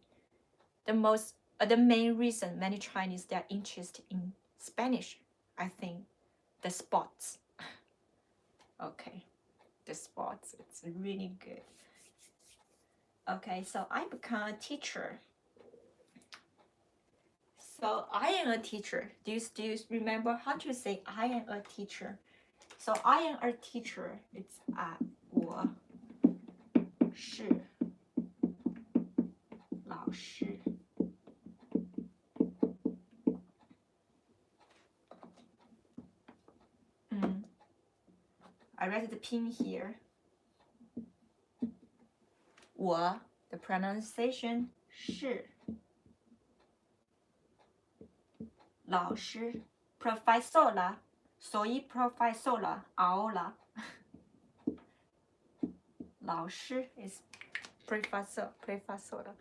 the main reason many Chinese they are interested in Spanish, I think, the sports. Okay, the sports, it's really good. Okay, so I become a teacher. So I am a teacher. Do you still remember how to say I am a teacher? So I am a teacher. It's 我是老师。I read the pin here. 我 the pronunciation 是老师 professor 啦，所以 professor 啦，熬啦。老师 is professor 啦。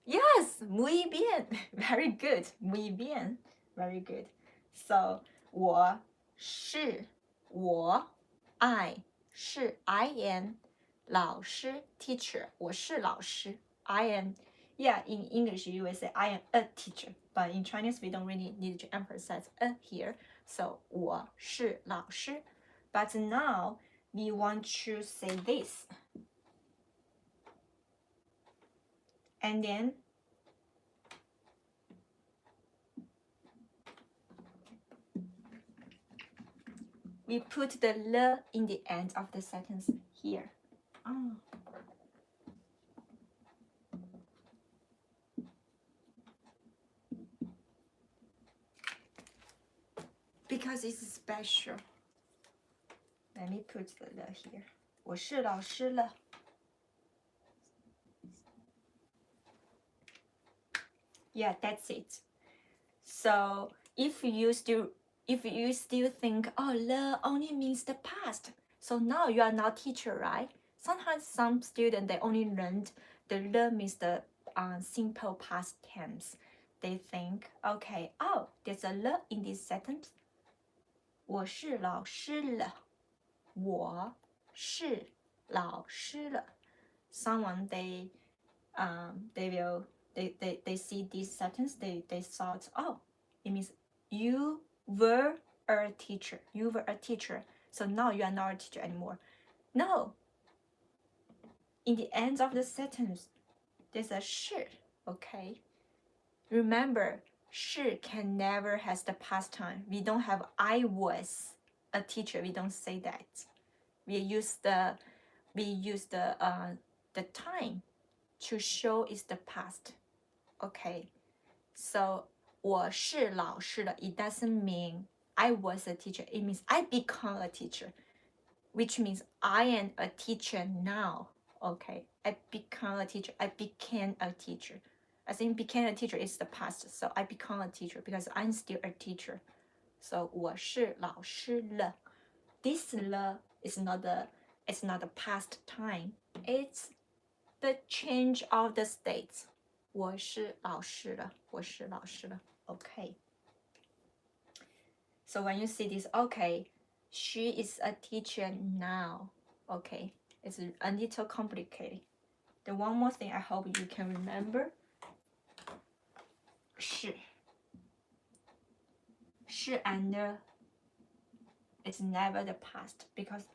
Yes, muy bien, very good, muy bien, very good. So 我是我 I 是 I am 老师 teacher 我是老师 I am yeah in English you will say I am a teacher but in Chinese we don't really need to emphasize a here so 我是老师 but now we want to say this and then we put the le in the end of the sentence here. Because it's special. Let me put the le here. 我是老师了。Yeah, that's it. So if you still think, oh, le only means the past. So now you are not teacher, right? Sometimes some students, they only learned the le means the simple past tense. They think, okay, oh, there's a le in this sentence. 我是老师了。我是老师了。Someone they see this sentence, they thought, oh, it means you were a teacher. You were a teacher. So now you are not a teacher anymore. No. In the end of the sentence, there's a 是, okay? Remember, 是 can never has the past time. We don't have I was a teacher. We don't say that. We use the time to show it's the past. Okay. So 我是老师了 it doesn't mean I was a teacher. It means I become a teacher, which means I am a teacher now. Okay, I become a teacher. I became a teacher. I think became a teacher is the past, so I become a teacher because I'm still a teacher. So 我是老师了 This le is not the past time. It's the change of the states. 我是老师了 Okay. So when you see this, okay, she is a teacher now. Okay, it's a little complicated. The one more thing I hope you can remember. 是 and le, it's never the past because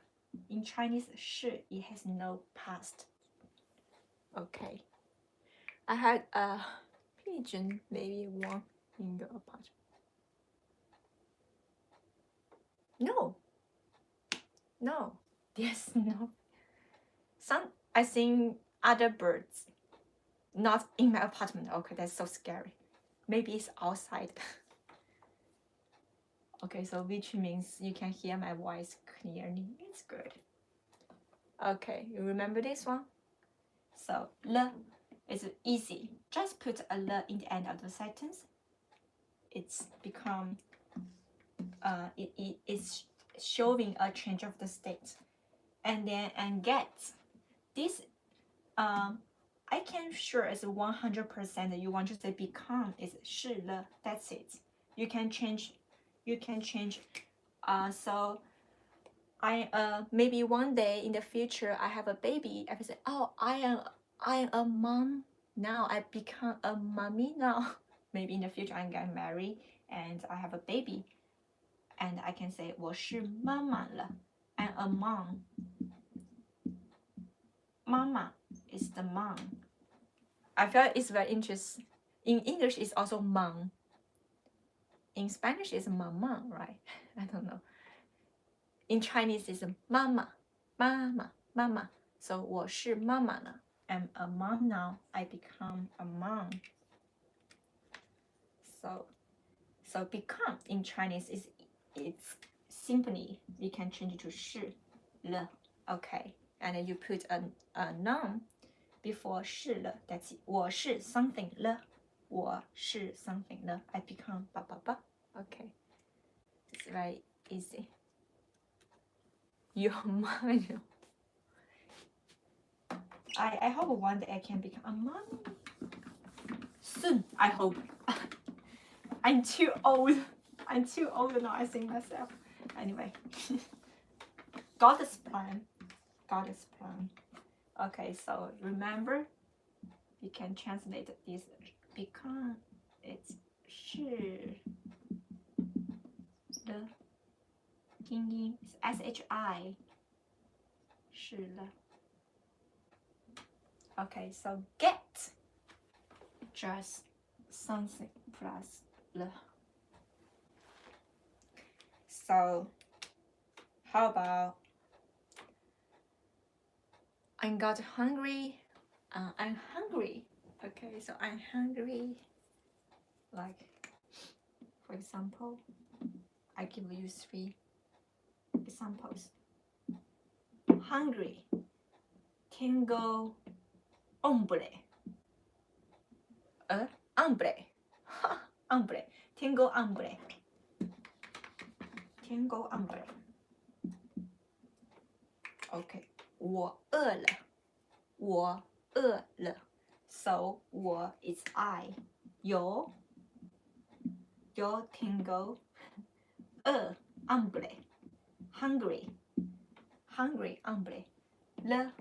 in Chinese 是 it has no past. Okay. I had a pigeon, maybe one in your apartment. No, there's no. I think other birds, not in my apartment. Okay, that's so scary. Maybe it's outside. Okay, so which means you can hear my voice clearly. It's good. Okay, you remember this one? So le is easy. Just put a le in the end of the sentence. It's become it is showing a change of the state. And get this I can sure it's 100% you want to say become is 是了 that's it. You can change so I maybe one day in the future I have a baby, I can say, oh, I am a mom now, I become a mommy now. Maybe in the future I get married and I have a baby and I can say 我是妈妈了 I'm a mom. Mama is the mom. I feel it's very interesting. In English, it's also mom. In Spanish, it's mama, right? I don't know. In Chinese, it's mama, mama, mama. So 我是妈妈了. I'm a mom now. I become a mom. So become in Chinese is it's simply you can change it to 是了. Okay, and then you put a noun before 是了. That's it. 我是 something 了. 我是 something 了. I become ba ba ba. Okay, it's very easy. Your mom. I hope one day I can become a mom. Soon, I hope. I'm too old. I'm too old now, I think myself. Anyway. God's plan. God's plan. Okay, so remember, you can translate this become. It's 是了. 拼音 is SHI. 是了. Okay, so get just something plus 了. So how about I got hungry. I'm hungry. Okay, so I'm hungry. Like, for example, I give you 3 examples. Hungry. Tengo hambre. Hambre. Hambre. Tengo hambre. Tengo hambre. Okay. 我饿了. 我饿了. So 我 is I. Yo tengo hambre. Hungry. Hungry, hambre. Le.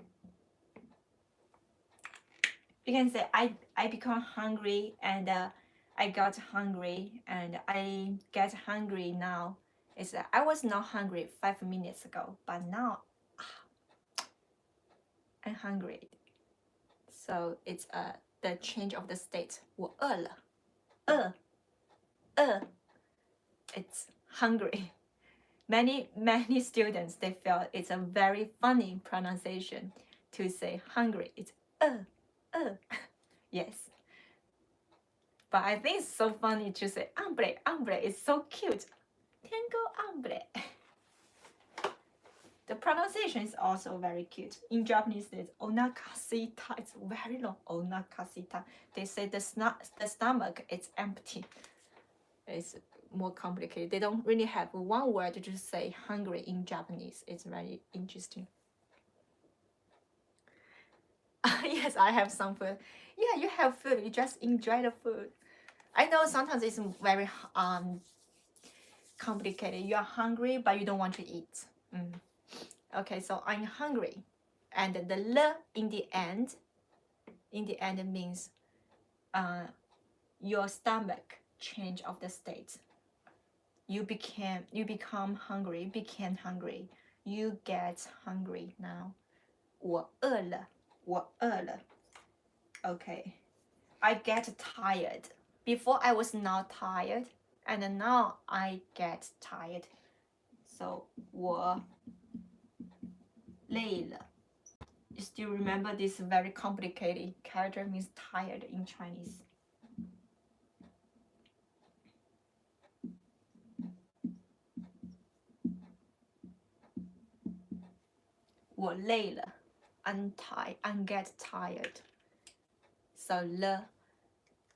You can say I become hungry and I got hungry and I get hungry now. It's I was not hungry 5 minutes ago, but now I'm hungry. So it's the change of the state. 我饿了. It's hungry. Many students, they feel it's a very funny pronunciation to say hungry. It's yes. But I think it's so funny to say hambre. Hambre is so cute. Tengo hambre. The pronunciation is also very cute. In Japanese, it's onakasita. It's very long. Onakasita. They say the stomach is empty. It's more complicated. They don't really have one word to just say hungry in Japanese. It's very interesting. Yes, I have some food. Yeah, you have food. You just enjoy the food. I know sometimes it's very complicated. You are hungry, but you don't want to eat. Okay, so I'm hungry, and the le in the end means your stomach change of the state. You become hungry, became hungry. You get hungry now. 我饿了. Okay. I get tired. Before I was not tired, and now I get tired. So 我累了. You still remember this very complicated character means tired in Chinese. 我累了. I'm tired. I get tired. So 了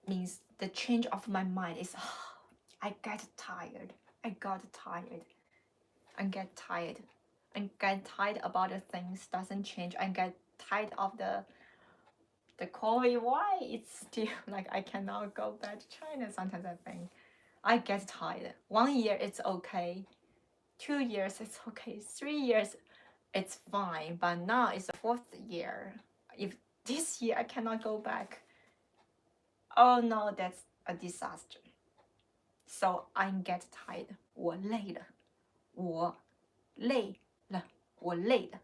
means the change of my mind is I get tired. I got tired. I get tired. I get tired about the things doesn't change. I get tired of the COVID. Why it's still like I cannot go back to China. Sometimes I think I get tired. 1 year it's okay. 2 years it's okay. 3 years it's fine. But now it's the 4th year. If this year I cannot go back, oh no, that's a disaster. So I get tired. 我累了. 我累了.我累了，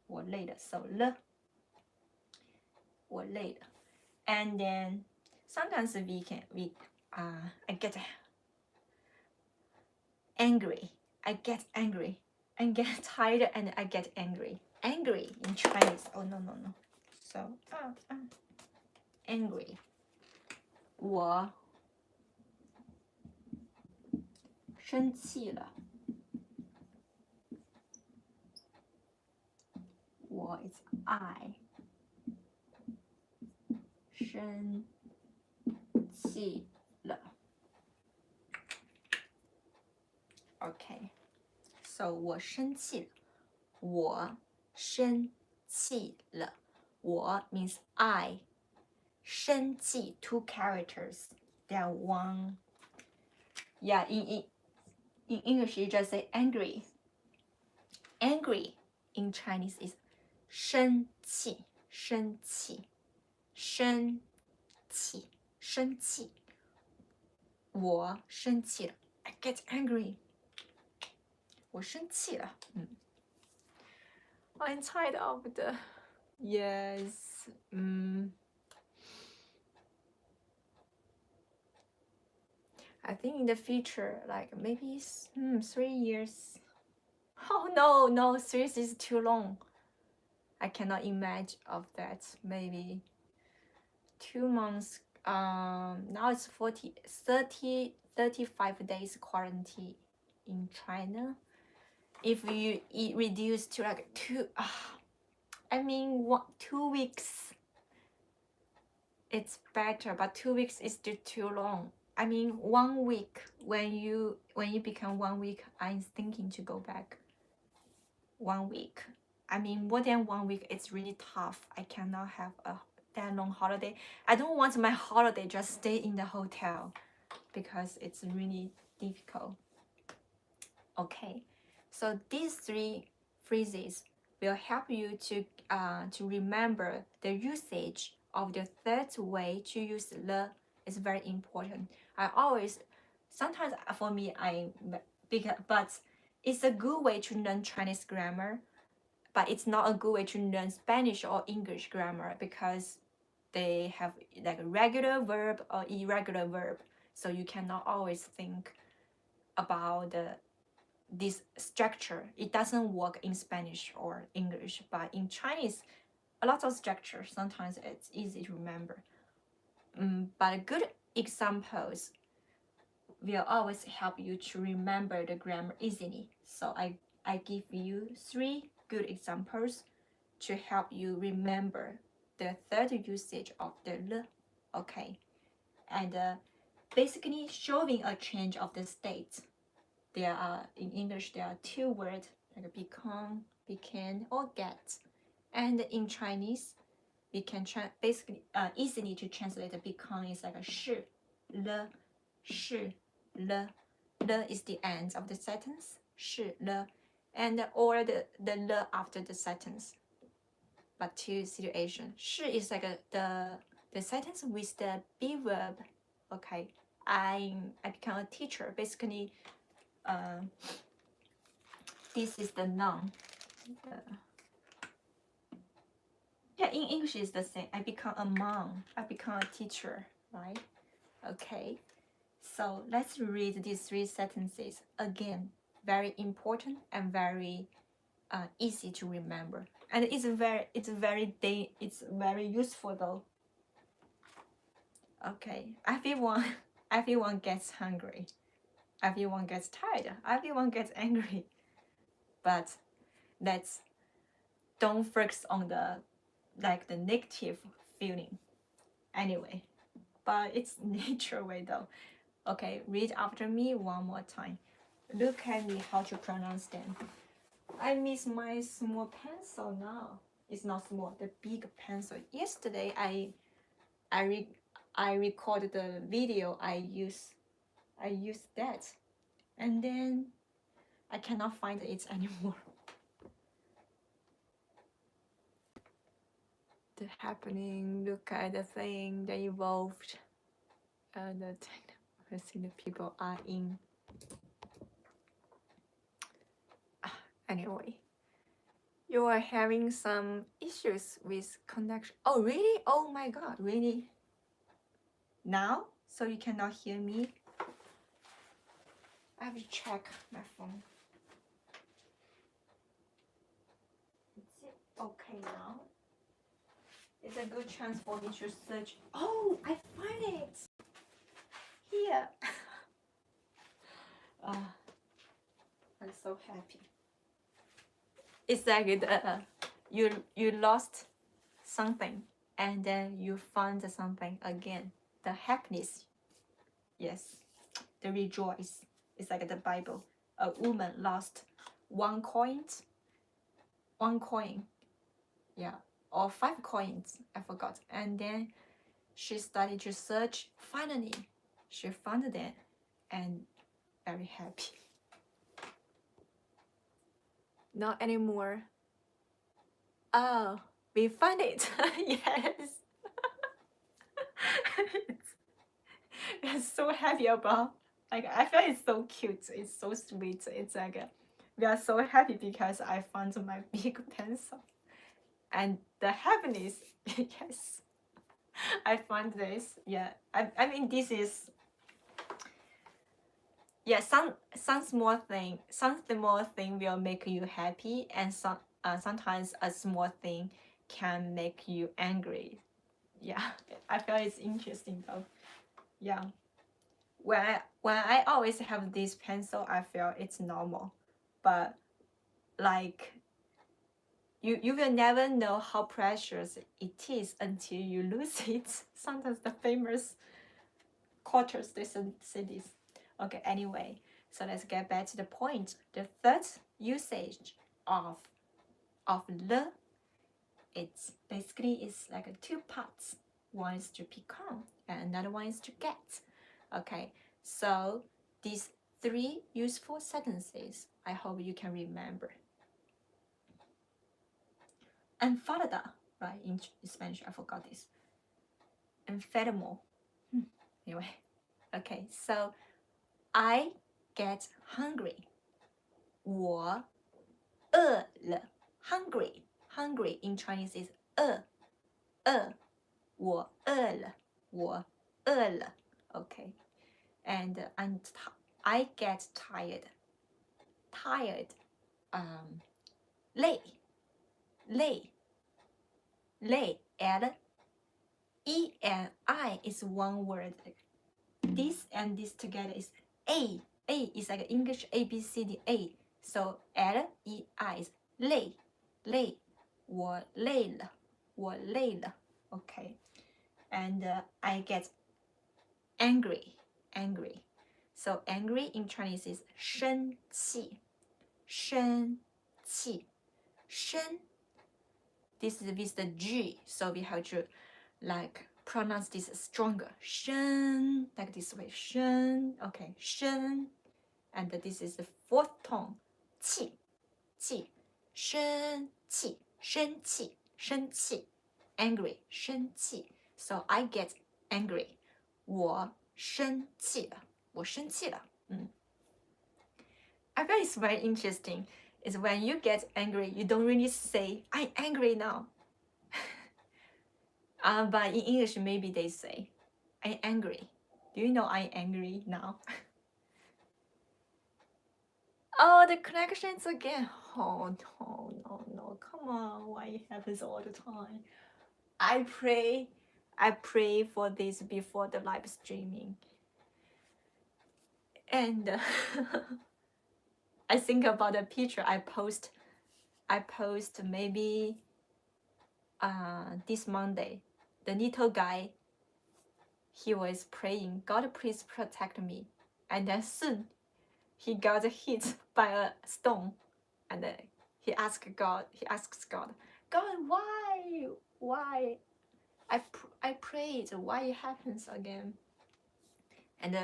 我累了 so 了，我累了 and then sometimes I get angry, I get tired and I get angry in Chinese, oh no so angry 我生气了，我 is I 生气了 OK so 我生气了，我生气了，我 means I 生气 two characters they are one yeah in English you just say angry in Chinese is 生气我生气了 I get angry 我生气了I'm tired of the yes I think in the future like maybe 3 years oh no 3 years is too long I cannot imagine of that maybe 2 months now it's 35 days quarantine in China if you reduce to like 2 weeks it's better but 2 weeks is still too long I mean 1 week when you become 1 week I'm thinking to go back 1 week I mean more than 1 week it's really tough I cannot have a that long holiday I don't want my holiday just stay in the hotel because it's really difficult okay so these 3 phrases will help you to remember the usage of the third way to use le is very important I always sometimes for me but it's a good way to learn Chinese grammar but it's not a good way to learn Spanish or English grammar because they have like a regular verb or irregular verb so you cannot always think about this structure it doesn't work in Spanish or English but in Chinese a lot of structure sometimes it's easy to remember but good examples will always help you to remember the grammar easily so I give you 3 good examples to help you remember the third usage of the le okay and basically showing a change of the state there are in English there are 2 words like become or get and in Chinese we can basically easily to translate the become is like a 是 le is the end of the sentence 是 le and or the le after the sentence but 2 situations 是 is like the sentence with the be verb okay I become a teacher basically this is the noun yeah in English is the same I become a mom I become a teacher right okay so let's read these 3 sentences again very important and very easy to remember and it's very useful though okay everyone gets hungry everyone gets tired everyone gets angry but let's don't focus on the negative feeling anyway but it's nature way though okay read after me one more time look at me how to pronounce them I miss my small pencil now it's not small the big pencil yesterday I recorded the video I used that and then I cannot find it anymore the happening look at the thing that evolved and the people are in anyway You are having some issues with connection. Oh, really? Oh my god, really? Now? So you cannot hear me? I have to check my phone. Is it okay now? It's a good chance for me to search. Oh, I find it! Here! I'm so happy. It's like you lost something and then you found something again. The happiness, yes, the rejoice. It's like the Bible. A woman lost one coin, yeah, or 5 coins, I forgot. And then she started to search. Finally, she found it and very happy. Not anymore. Oh, we found it. Yes. We're so happy about. Like, I feel it's so cute. It's so sweet. It's like we are so happy because I found my big pencil, and the happiness. Yes, I found this. Yeah, I mean this is. Yeah, some small thing will make you happy, and sometimes a small thing can make you angry. Yeah, I feel it's interesting though. Yeah, when I always have this pencil, I feel it's normal, but like you will never know how precious it is until you lose it. Sometimes the famous quotes they say this. Okay, anyway, so let's get back to the point. The third usage of le, it's basically it's like 2 parts. One is to become and another one is to get. Okay, so these 3 useful sentences, I hope you can remember. Enfadada, right? In Spanish, I forgot this. Enfermo. Anyway, okay, so I get hungry. 我饿了 hungry. Hungry in Chinese is 饿我饿了 Okay, and I get tired. Tired. 累 L-E and I is one word. This and this together is A. A is like English ABCD A. So L-E-I is 累 我累了 Okay, and I get angry. So angry in Chinese is 生气 This is with the G, so we have to like pronounce this stronger. 生 like this way. 生 okay, 生 and this is the 4th tone. 气 生气 angry 生气 So I get angry. 我生气了 I bet it's very interesting is when you get angry, you don't really say, I'm angry now. But in English, maybe they say, I'm angry. Do you know I'm angry now? Oh, the connections again. Oh, no. Come on. Why it happens all the time? I pray for this before the live streaming. And I think about the picture I post maybe this Monday. The little guy, he was praying, God please protect me. And then soon he got hit by a stone, and he asks God, God, why? I prayed, why it happens again? And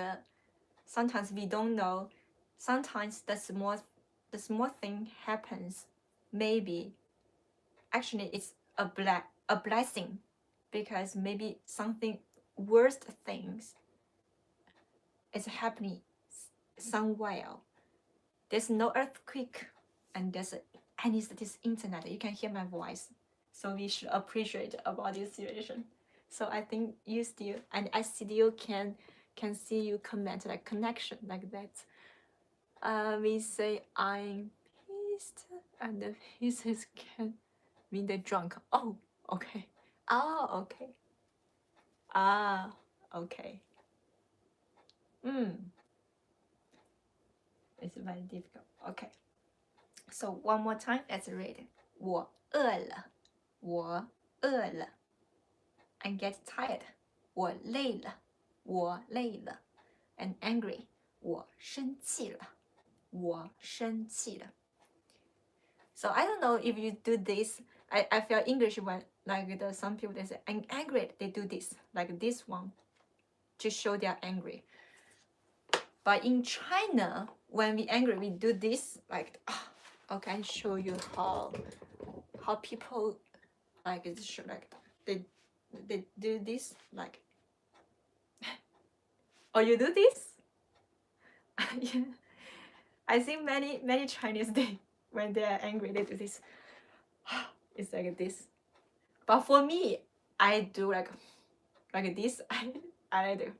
sometimes we don't know. Sometimes the small thing happens. Maybe actually it's a blessing, because maybe something worst things is happening somewhere. There's no earthquake and there's I need this internet. You can hear my voice. So we should appreciate about this situation. So I think you still, and I still can see you comment like connection like that. We say I'm pissed, and the pieces can mean they're drunk. Oh, okay. Oh, okay. Ah, okay. It's very difficult. Okay. So one more time, let's read. 我饿了，我饿了。I get tired. 我累了，我累了。And angry. 我生气了，我生气了。So I don't know if you do this. I feel English when like some people they say I'm angry. They do this like this one to show they are angry. But in China, when we angry, we do this like. Okay, I show you how people like it should like they do this like. Oh, you do this? Yeah. I think many Chinese they when they are angry they do this. It's like this. But for me, I do like this. I do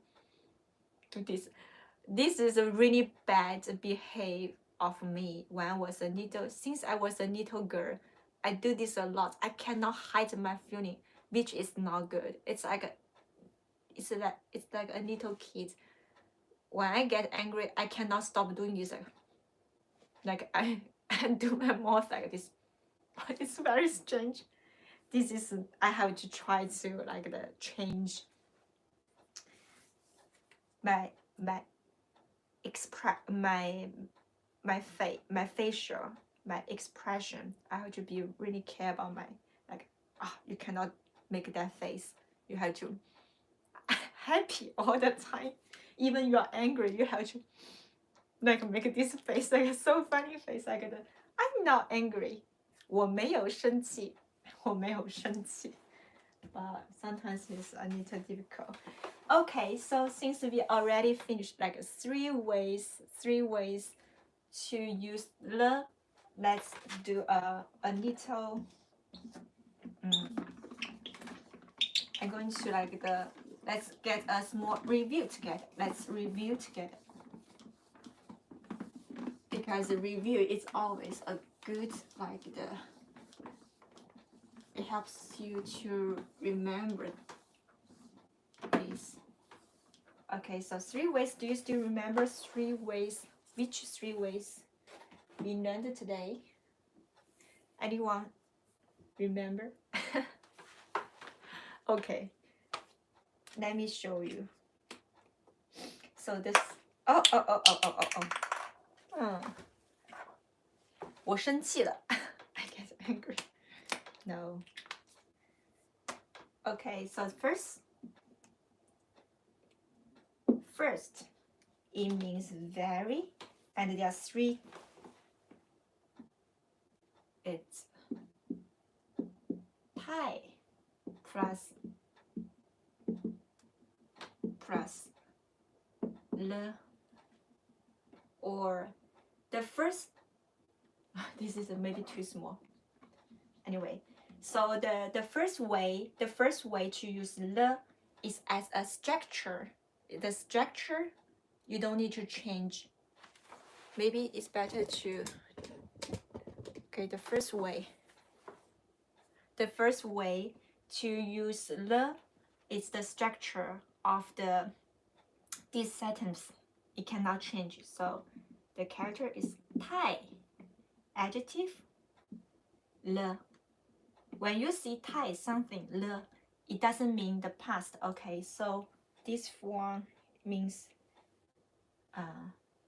this. This is a really bad behavior of me when I was a little. Since I was a little girl, I do this a lot. I cannot hide my feeling, which is not good. It's like a little kid. When I get angry, I cannot stop doing this. Like I do my mouth like this. It's very strange. This is I have to try to like change my facial, my expression. I have to be really care about my like. You cannot make that face. You have to happy all the time. Even you are angry, you have to like make this face like so funny face like I'm not angry. 我没有生气，我没有生气。But sometimes it's a little difficult. Okay, so since we already finished like three ways to use the, let's do a little. I'm going to like let's get a small review together. Let's review together. Because the review is always a good like it helps you to remember this. Okay, so 3 ways. Do you still remember 3 ways? Which 3 ways we learned today? Anyone remember? Okay, let me show you. So this. Oh. 我生气了。I get angry. No. Okay, so first, it means very, and there are 3. It's 太 plus le, or the first. This is maybe too small. Anyway, so the first way to use le is as a structure. The structure you don't need to change. Maybe it's better to. Okay, the first way to use le is the structure of this sentence. It cannot change. So the character is 太 adjective le. When you see 太 something le, it doesn't mean the past. Okay, so this one means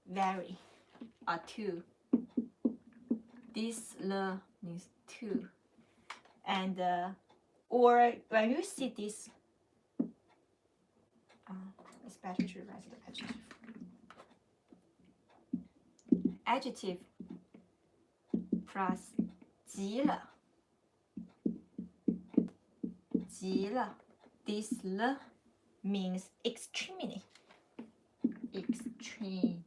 very or too. This le means too, and or when you see this, it's better to write the adjective. Adjective plus 急了。急了。This le means extremely. Extreme.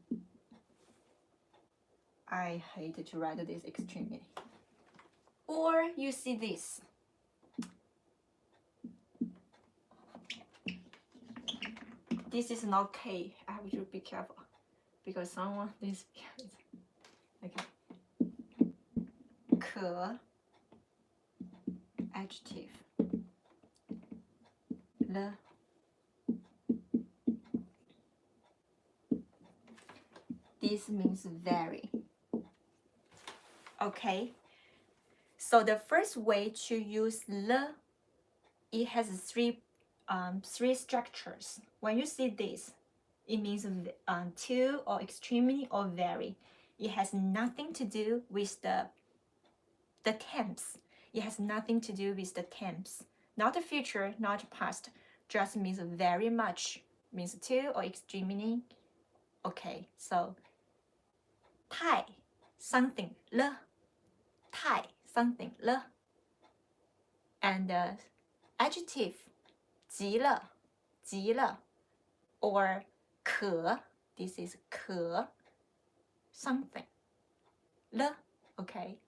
I hate to write this extremely. Or you see this. This is not K. I have to be careful because someone is okay. 可 adjective. 了 This means very. Okay. So the first way to use 了, it has three structures. When you see this, it means to or extremely or very. It has nothing to do with the tense. It has nothing to do with the tense. Not the future, not the past. Just means very much. Means to or extremely. Okay, so 太 something 了 太 something 了 and adjective 极了 or 可 this is 可 something 了 okay,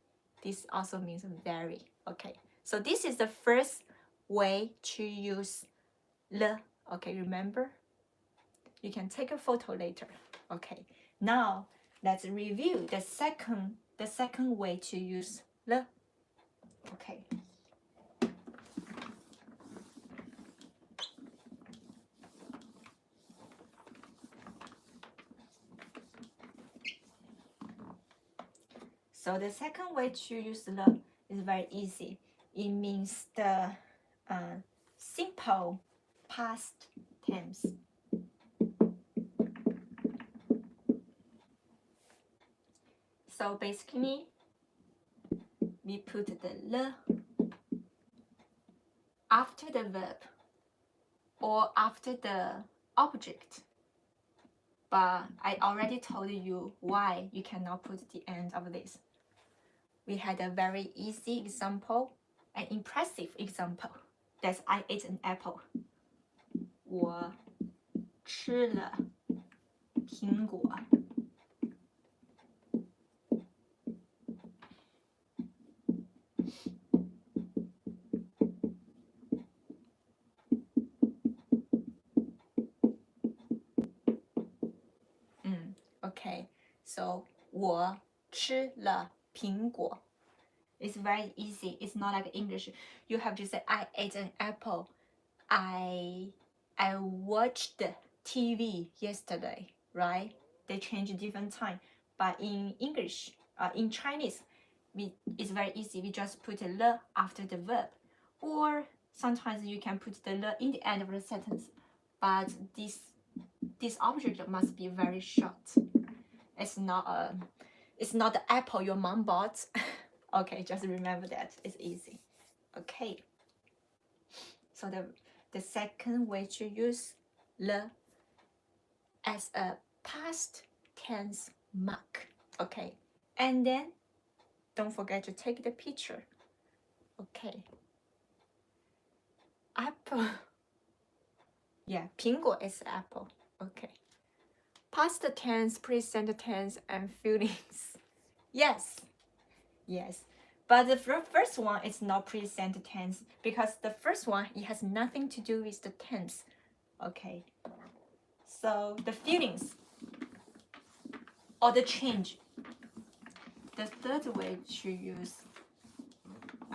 this also means very. Okay, so this is the first way to use 了. Okay, remember? You can take a photo later. Okay, now let's review the second way to use 了. Okay. So the second way to use 了 is very easy. It means the simple past tense. So basically, we put the 了 after the verb or after the object. But I already told you why you cannot put the end of this. We had a very easy example, an impressive example. That's I ate an apple. 我吃了苹果。Okay, so 我吃了苹果. It's very easy. It's not like English. You have to say I ate an apple. I watched TV yesterday, right? They change different time. But in English, in Chinese, it's very easy. We just put 了 after the verb. Or sometimes you can put the 了 in the end of the sentence. But this object must be very short. It's not the apple your mom bought. Okay, just remember that. It's easy. Okay. So the second way to use 了 as a past tense mark. Okay. And then don't forget to take the picture. Okay. Apple. Yeah, 苹果 is apple. Okay. Past tense, present tense, and feelings. Yes. But the first one is not present tense because the first one, it has nothing to do with the tense. Okay. So the feelings or the change. The third way to use.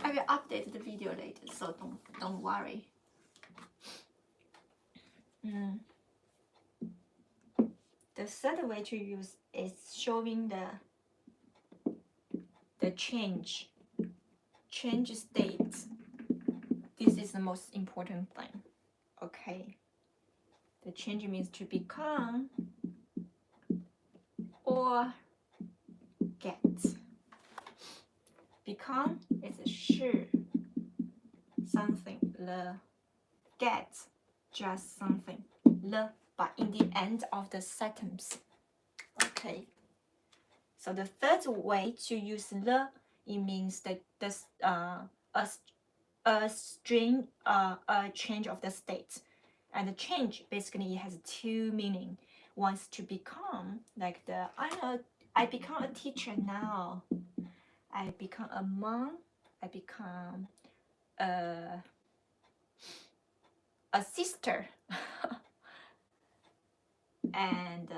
I will update the video later, so don't worry. The third way to use is showing the change state. This is the most important thing. Okay. The change means to become or get. Become is 是 something 了 get just something 了 but in the end of the sentence. Okay. So the third way to use 了, it means that a change of the state. And the change basically it has two meanings. One is to become, like I become a teacher now. I become a mom I become a sister. And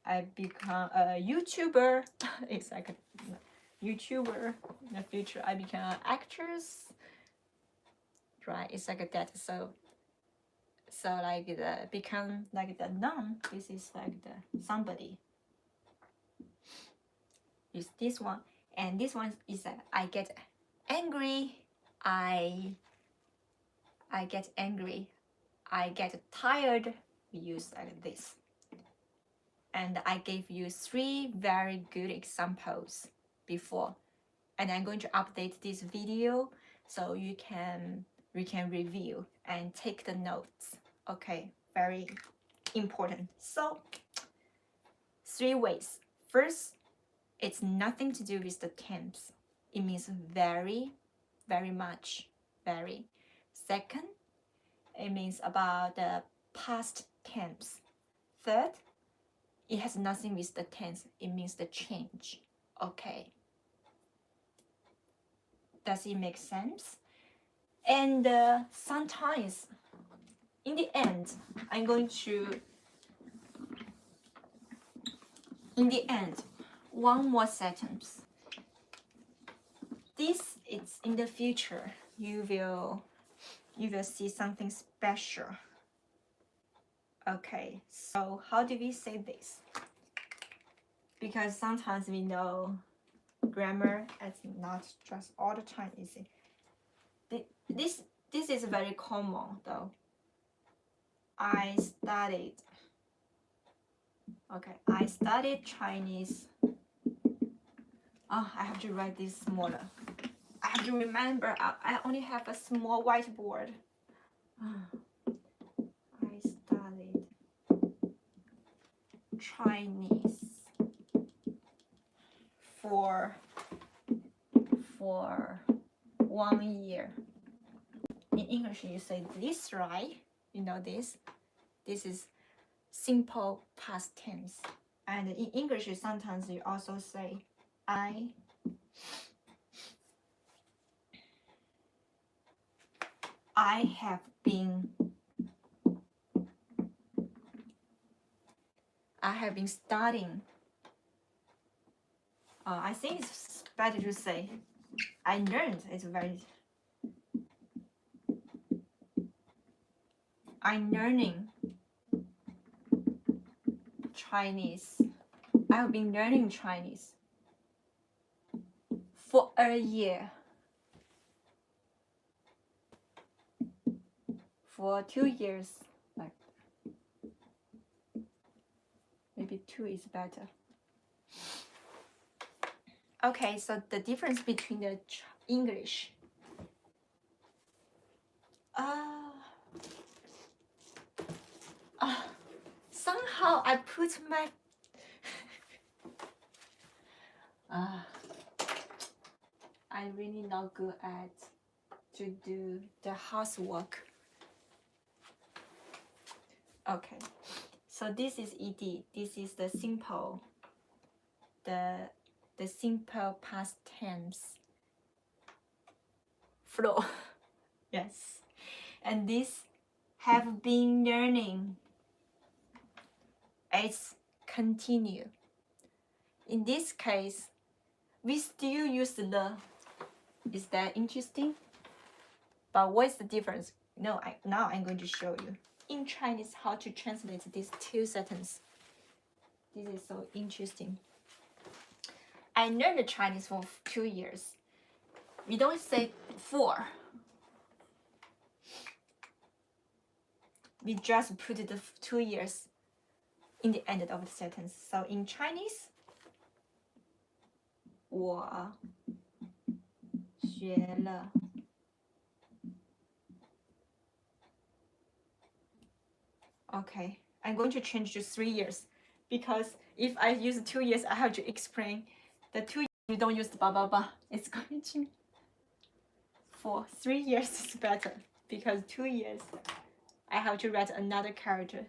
I become a YouTuber. It's like a YouTuber. In the future, I become an actress. Right? It's like that. So like the become like the noun. This is like the somebody. Is this one, and this one is I get angry. I get angry. I get tired. We use like this. And I gave you 3 very good examples before, and I'm going to update this video so we can review and take the notes. Okay, very important. So 3 ways. First, it's nothing to do with the tense. It means very, very much, very. Second, it means about the past tense. Third, it has nothing with the tense. It means the change. Okay. Does it make sense? And sometimes, in the end, I'm going to, one more sentence. This is in the future. You will see something special. Okay, so how do we say this? Because sometimes we know grammar is not just all the time easy. This is very common though. I studied Chinese. Oh, I have to write this smaller. I have to remember I only have a small whiteboard. I studied Chinese for 1 year. In English, you say this, right? You know this. This is simple past tense. And in English, sometimes you also say I have been studying. I think it's better to say I learned. I'm learning Chinese. I have been learning Chinese for a year. For 2 years, like maybe 2 is better. Okay, so the difference between the English. Somehow I put my I'm really not good at to do the housework. Okay, so this is ED. This is the simple, the simple past tense flow. Yes, and this have been learning. It's continue. In this case, we still use the. Is that interesting? But what's the difference? No, now I'm going to show you in Chinese how to translate these 2 sentences. This is so interesting. I learned Chinese for 2 years. We don't say 4. We just put the 2 years in the end of the sentence. So in Chinese, 我学了 Okay, I'm going to change to 3 years because if I use 2 years, I have to explain the 2 years. We don't use the blah blah blah. It's going to for 3 years is better because 2 years I have to write another character.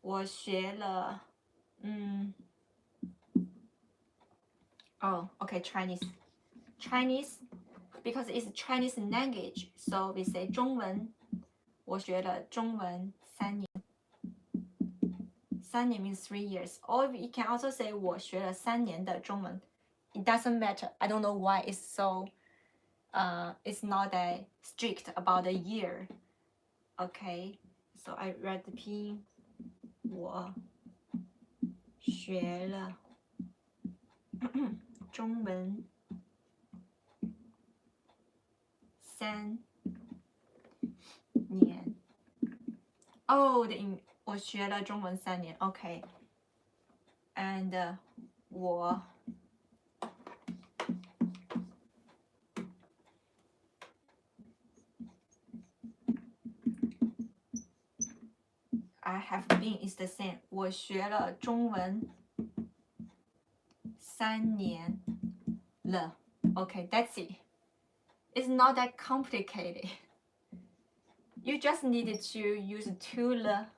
我学了Oh, okay, Chinese Chinese, because it's Chinese language, so we say 中文。我学了中文3年。3年 means 3 years. Or you can also say 我学了3年的中文。It doesn't matter. I don't know why it's so. It's not that strict about the year. Okay, so I read the P. 我学了中文3年。Oh, 我学了中文3年。Okay, and 我I have been is the same. 我学了中文3年了。Okay, that's it. It's not that complicated. You just needed to use 2 了。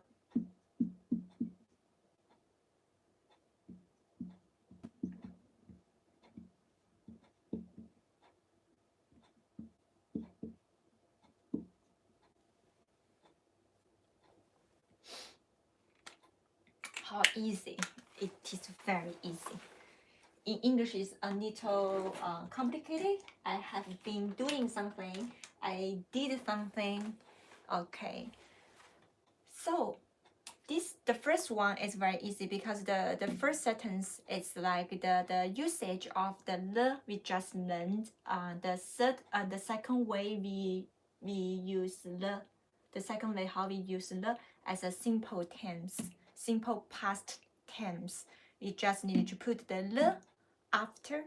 How easy. It is very easy. In English, it's a little complicated. I have been doing something. I did something. Okay. So the first one is very easy because the first sentence is like the usage of the le we just learned. The second way we use le. The second way how we use le as a simple tense. Simple past tense. We just need to put the le after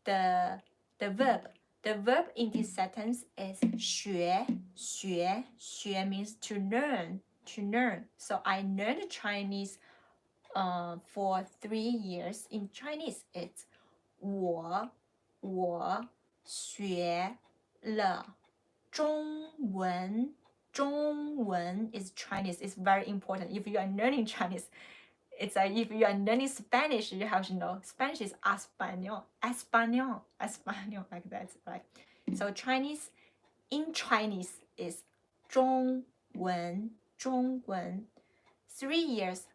the verb. The verb in this sentence is 学. 学 means to learn. So I learned Chinese for 3 years. In Chinese, it's 我学了中文。中文 is Chinese. It's very important. If you are learning Chinese, it's like if you are learning Spanish, you have to know Spanish is español, like that, right? So Chinese in Chinese is 中文。 3 years,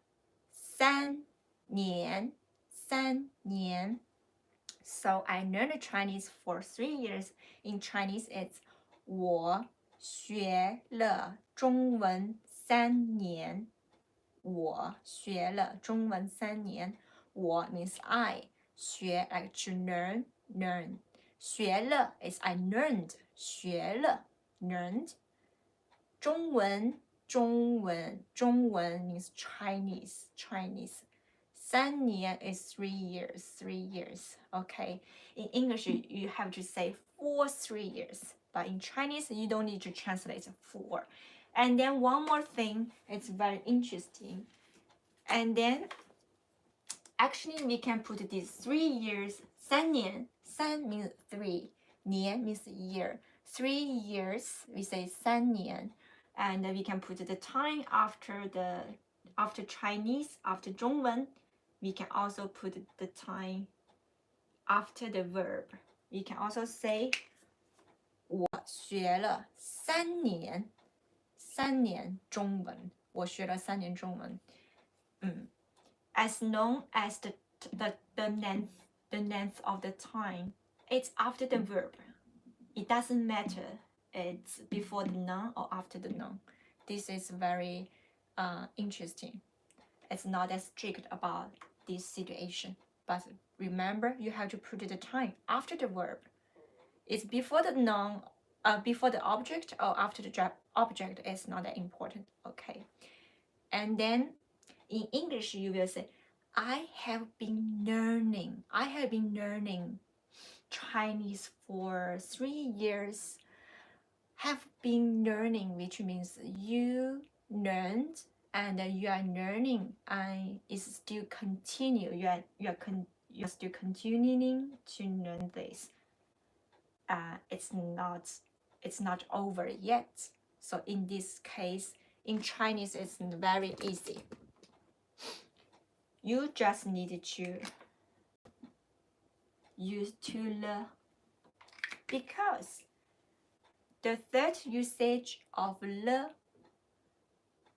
3年。 So I learned Chinese for 3 years. In Chinese, it's 我学了中文3年。我学了中文3年。我 means I. 学 like to learn. 学了 is I learned. 学了 learned. 中文 means Chinese. 3年 is 3 years. Okay. In English, you have to say for 3 years. But in Chinese, you don't need to translate for. And then one more thing, it's very interesting. And then, actually, we can put these 3 years, 3年. 3 means 3. 年 means year. 3 years, we say 3年. And we can put the time after Chinese, after 中文. We can also put the time after the verb. We can also say 我学了3年中文。我学了3年中文。As long as the length of the time, it's after the verb. It doesn't matter it's before the noun or after the noun. This is very interesting. It's not as strict about this situation. But remember, you have to put the time after the verb. It's before the noun, before the object or after the object is not that important. Okay. And then in English, you will say, I have been learning Chinese for 3 years. Have been learning, which means you learned and you are learning, and it's still continue. You're still continuing to learn this. It's not over yet. So in this case, in Chinese, it's very easy. You just need to use to le because the third usage of le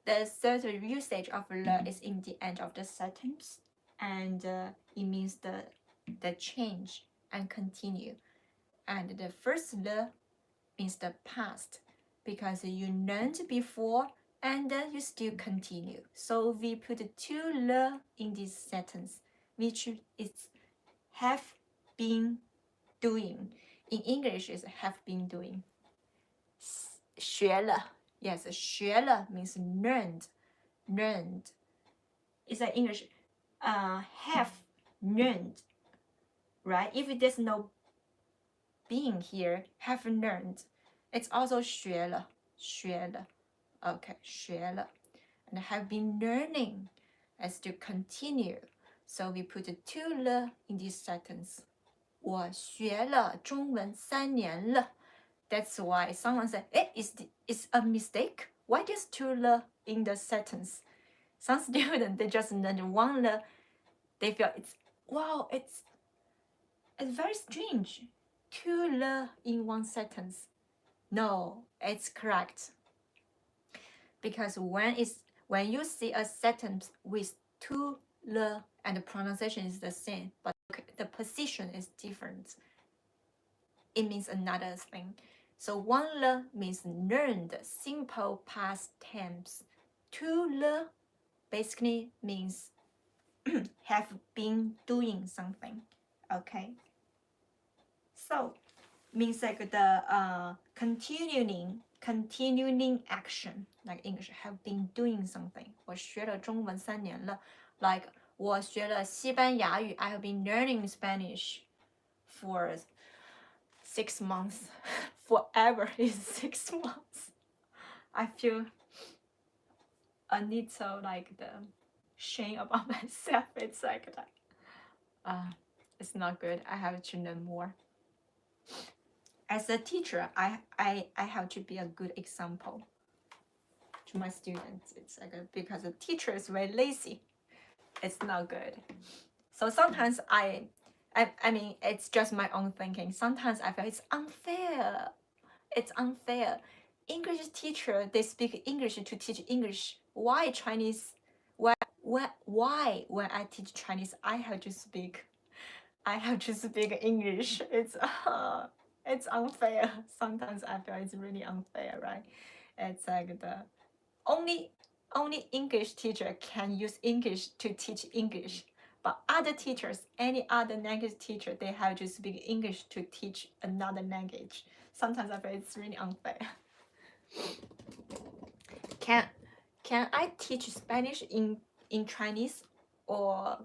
is in the end of the sentence, and it means the change and continue. And the first le means the past, because you learned before and then you still continue. So we put two le in this sentence, which is have been doing. In English, is have been doing. 学了 Yes, 学了 means learned. It's like English, have learned, right? If there's no being here, have learned, it's also 学了 Okay, 学了 and have been learning as to continue. So we put two le in this sentence. 我学了中文3年了. That's why someone said, it's a mistake. Why there's two le in the sentence? Some students, they just learned one le. They feel it's very strange. Two le in one sentence. No, it's correct. Because when you see a sentence with two le and the pronunciation is the same, but the position is different, it means another thing. So one le means learned, simple past tense. Two le basically means have been doing something. Okay. So means like the continuing action, like English, have been doing something. 我学了中文3年了. Like 我学了西班牙语. I have been learning Spanish for 6 months. Forever is 6 months. I feel a little like the shame about myself. It's like that. It's not good. I have to learn more. As a teacher, I have to be a good example to my students. It's like because the teacher is very lazy. It's not good. So sometimes I mean, it's just my own thinking. Sometimes I feel it's unfair. It's unfair. English teacher, they speak English to teach English. Why Chinese? Why when I teach Chinese, I have to speak English. It's unfair. Sometimes I feel it's really unfair, right? It's like the only English teacher can use English to teach English. But other teachers, any other language teacher, they have to speak English to teach another language. Sometimes I feel it's really unfair. Can I teach Spanish in Chinese, or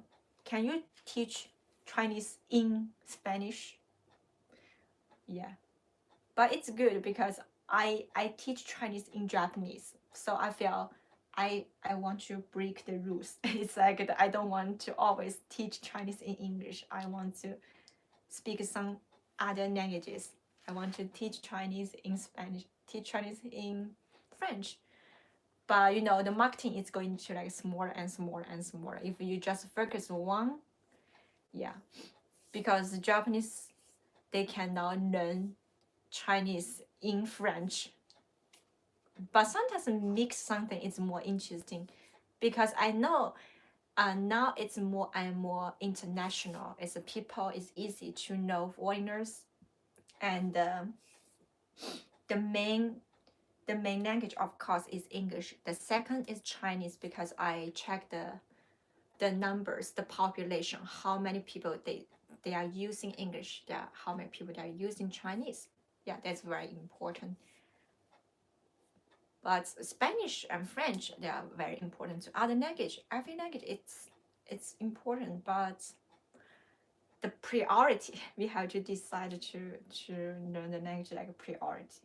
can you teach Chinese in Spanish? Yeah, but it's good because I teach Chinese in Japanese, so I feel I want to break the rules. It's like I don't want to always teach Chinese in English. I want to speak some other languages. I want to teach Chinese in Spanish, teach Chinese in French. But you know, the marketing is going to like smaller and smaller and smaller. If you just focus on one, yeah, because the Japanese, they cannot learn Chinese in French. But sometimes mix something is more interesting, because I know now it's more and more international. It's people, it's easy to know foreigners, and the main language, of course, is English. The second is Chinese, because I check the numbers, the population, how many people they are using English, how many people they are using Chinese. Yeah, that's very important. But Spanish and French, they are very important to other language. Every language, it's important, but the priority, we have to decide to learn the language like a priority.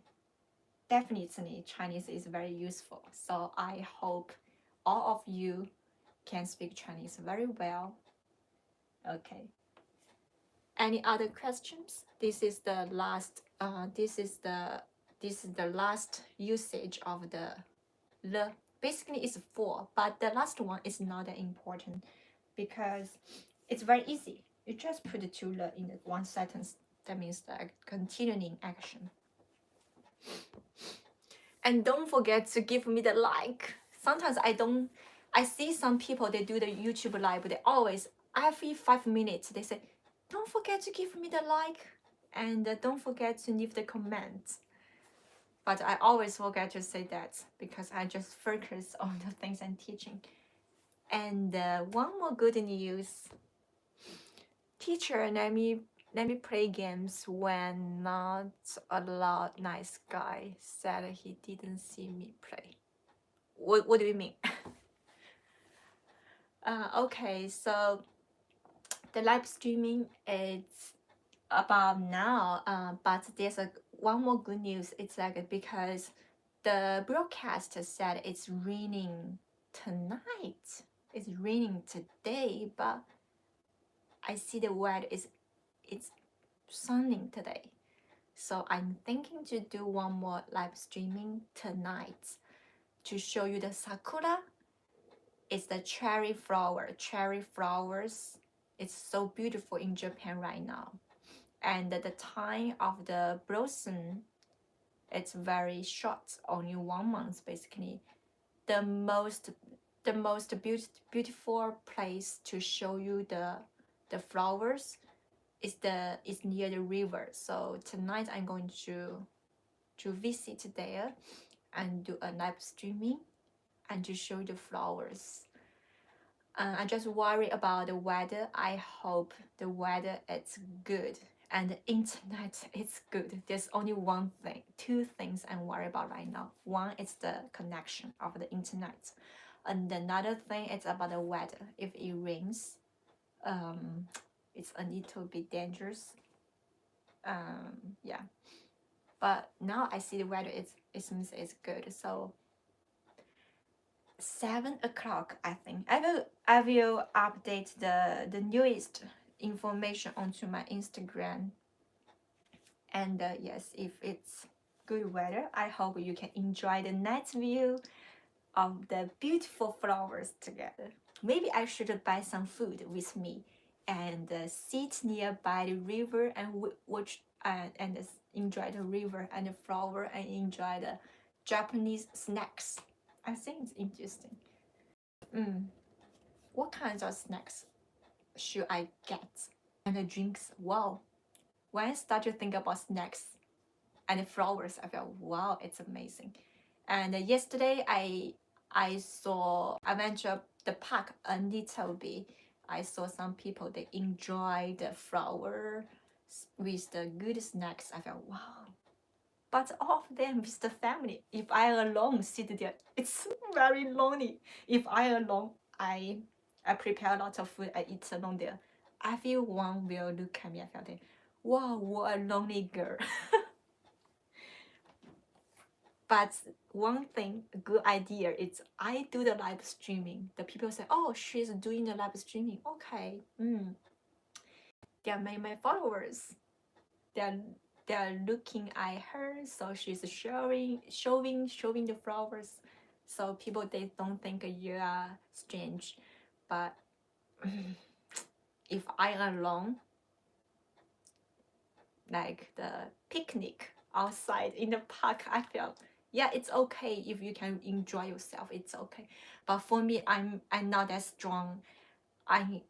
Definitely, Chinese is very useful. So I hope all of you can speak Chinese very well. Okay. Any other questions? This is the last. This is the last usage of the le. Basically, it's 4, but the last one is not that important because it's very easy. You just put the 2 le in one sentence. That means like continuing action. And don't forget to give me the like. Sometimes I see some people, they do the YouTube live, they always, every 5 minutes, they say, don't forget to give me the like, and don't forget to leave the comment. But I always forget to say that because I just focus on the things I'm teaching. And one more good news. Teacher, let me play games when not a lot nice guy said he didn't see me play. What do you mean? Okay, so the live streaming is about now, but there's one more good news. It's like because the broadcast said it's raining tonight. It's raining today, but I see the weather it's sunny today. So I'm thinking to do one more live streaming tonight to show you the sakura. It's the cherry flower. Cherry flowers. It's so beautiful in Japan right now. And the time of the blossom, it's very short, only 1 month basically. The most beautiful place to show you the flowers is near the river. So tonight I'm going to visit there and do a live streaming and to show the flowers. I just worry about the weather. I hope the weather is good and the internet is good. There's only two things I'm worried about right now. One is the connection of the internet, and another thing is about the weather. If it rains, it's a little bit dangerous. Yeah, but now I see the weather it seems it's good. So 7 o'clock, I think I will update the newest information onto my Instagram. And yes, if it's good weather, I hope you can enjoy the night view of the beautiful flowers together. Maybe I should buy some food with me and sit nearby the river and watch and enjoy the river and the flower and enjoy the Japanese snacks. I think it's interesting. What kinds of snacks should I get? And the drinks, wow. When I start to think about snacks and the flowers, I felt, wow, it's amazing. And yesterday I went to the park a little bit. I saw some people, they enjoy the flower with the good snacks. I felt, wow. But all of them with the family. If I alone sit there, it's very lonely. If I alone, I prepare a lot of food, I eat alone there. Everyone will look at me. I felt, wow, what a lonely girl. But one thing, a good idea is I do the live streaming. The people say, oh, she's doing the live streaming. Okay. They are my followers. They are looking at her, so she's showing the flowers, so people, they don't think you are strange. But if I am alone, like the picnic outside in the park, I feel, yeah, it's okay if you can enjoy yourself, it's okay. But for me, I'm not that strong. I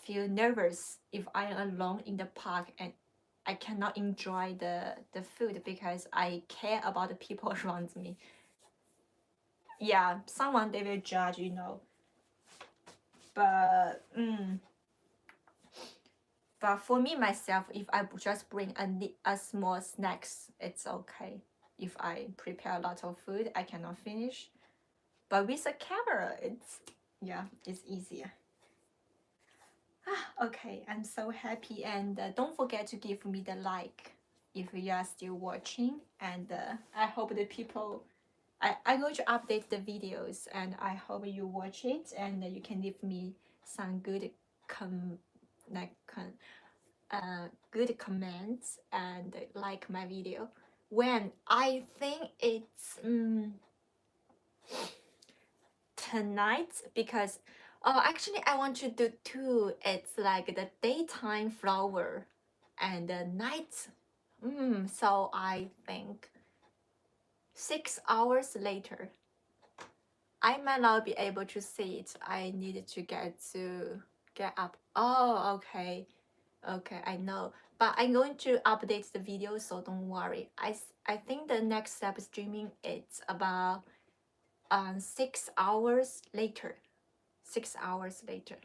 feel nervous if I am alone in the park and I cannot enjoy the food because I care about the people around me. Yeah, someone, they will judge, you know. But for me myself, if I just bring a small snacks, it's okay. If I prepare a lot of food, I cannot finish. But with a camera, it's easier. Okay, I'm so happy, and don't forget to give me the like if you are still watching. And I hope the people, I'm going to update the videos, and I hope you watch it and you can leave me some good good comments and like my video. When I think it's tonight, because actually I want to do two. It's like the daytime flower and night. So I think 6 hours later, I might not be able to see it. I needed to get up. Oh, okay, I know. But I'm going to update the video, so don't worry. I think the next step streaming it's about 6 hours later. 6 hours later.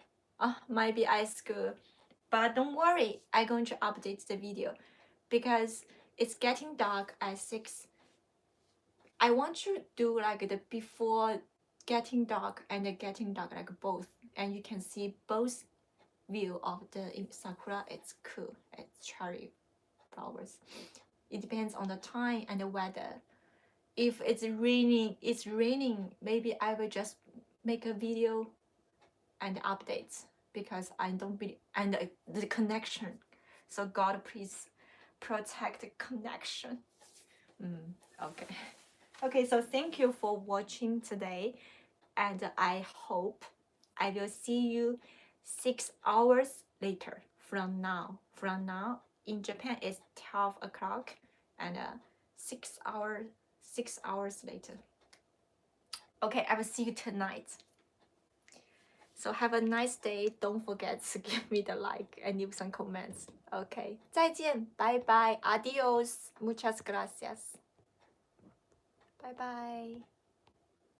Maybe I school, but don't worry. I'm going to update the video because it's getting dark at 6. I want to do like the before getting dark and the getting dark, like both, and you can see both view of the sakura. It's cool. It's cherry flowers. It depends on the time and the weather. If it's raining, maybe I will just make a video and updates because I don't believe and the connection. So God, please protect the connection. Okay, so thank you for watching today, and I hope I will see you 6 hours later from now. In Japan it's 12 o'clock, and 6 hours later. Okay, I will see you tonight. So have a nice day. Don't forget to give me the like and leave some comments. Okay, 再见, bye bye, adios, muchas gracias. Bye bye.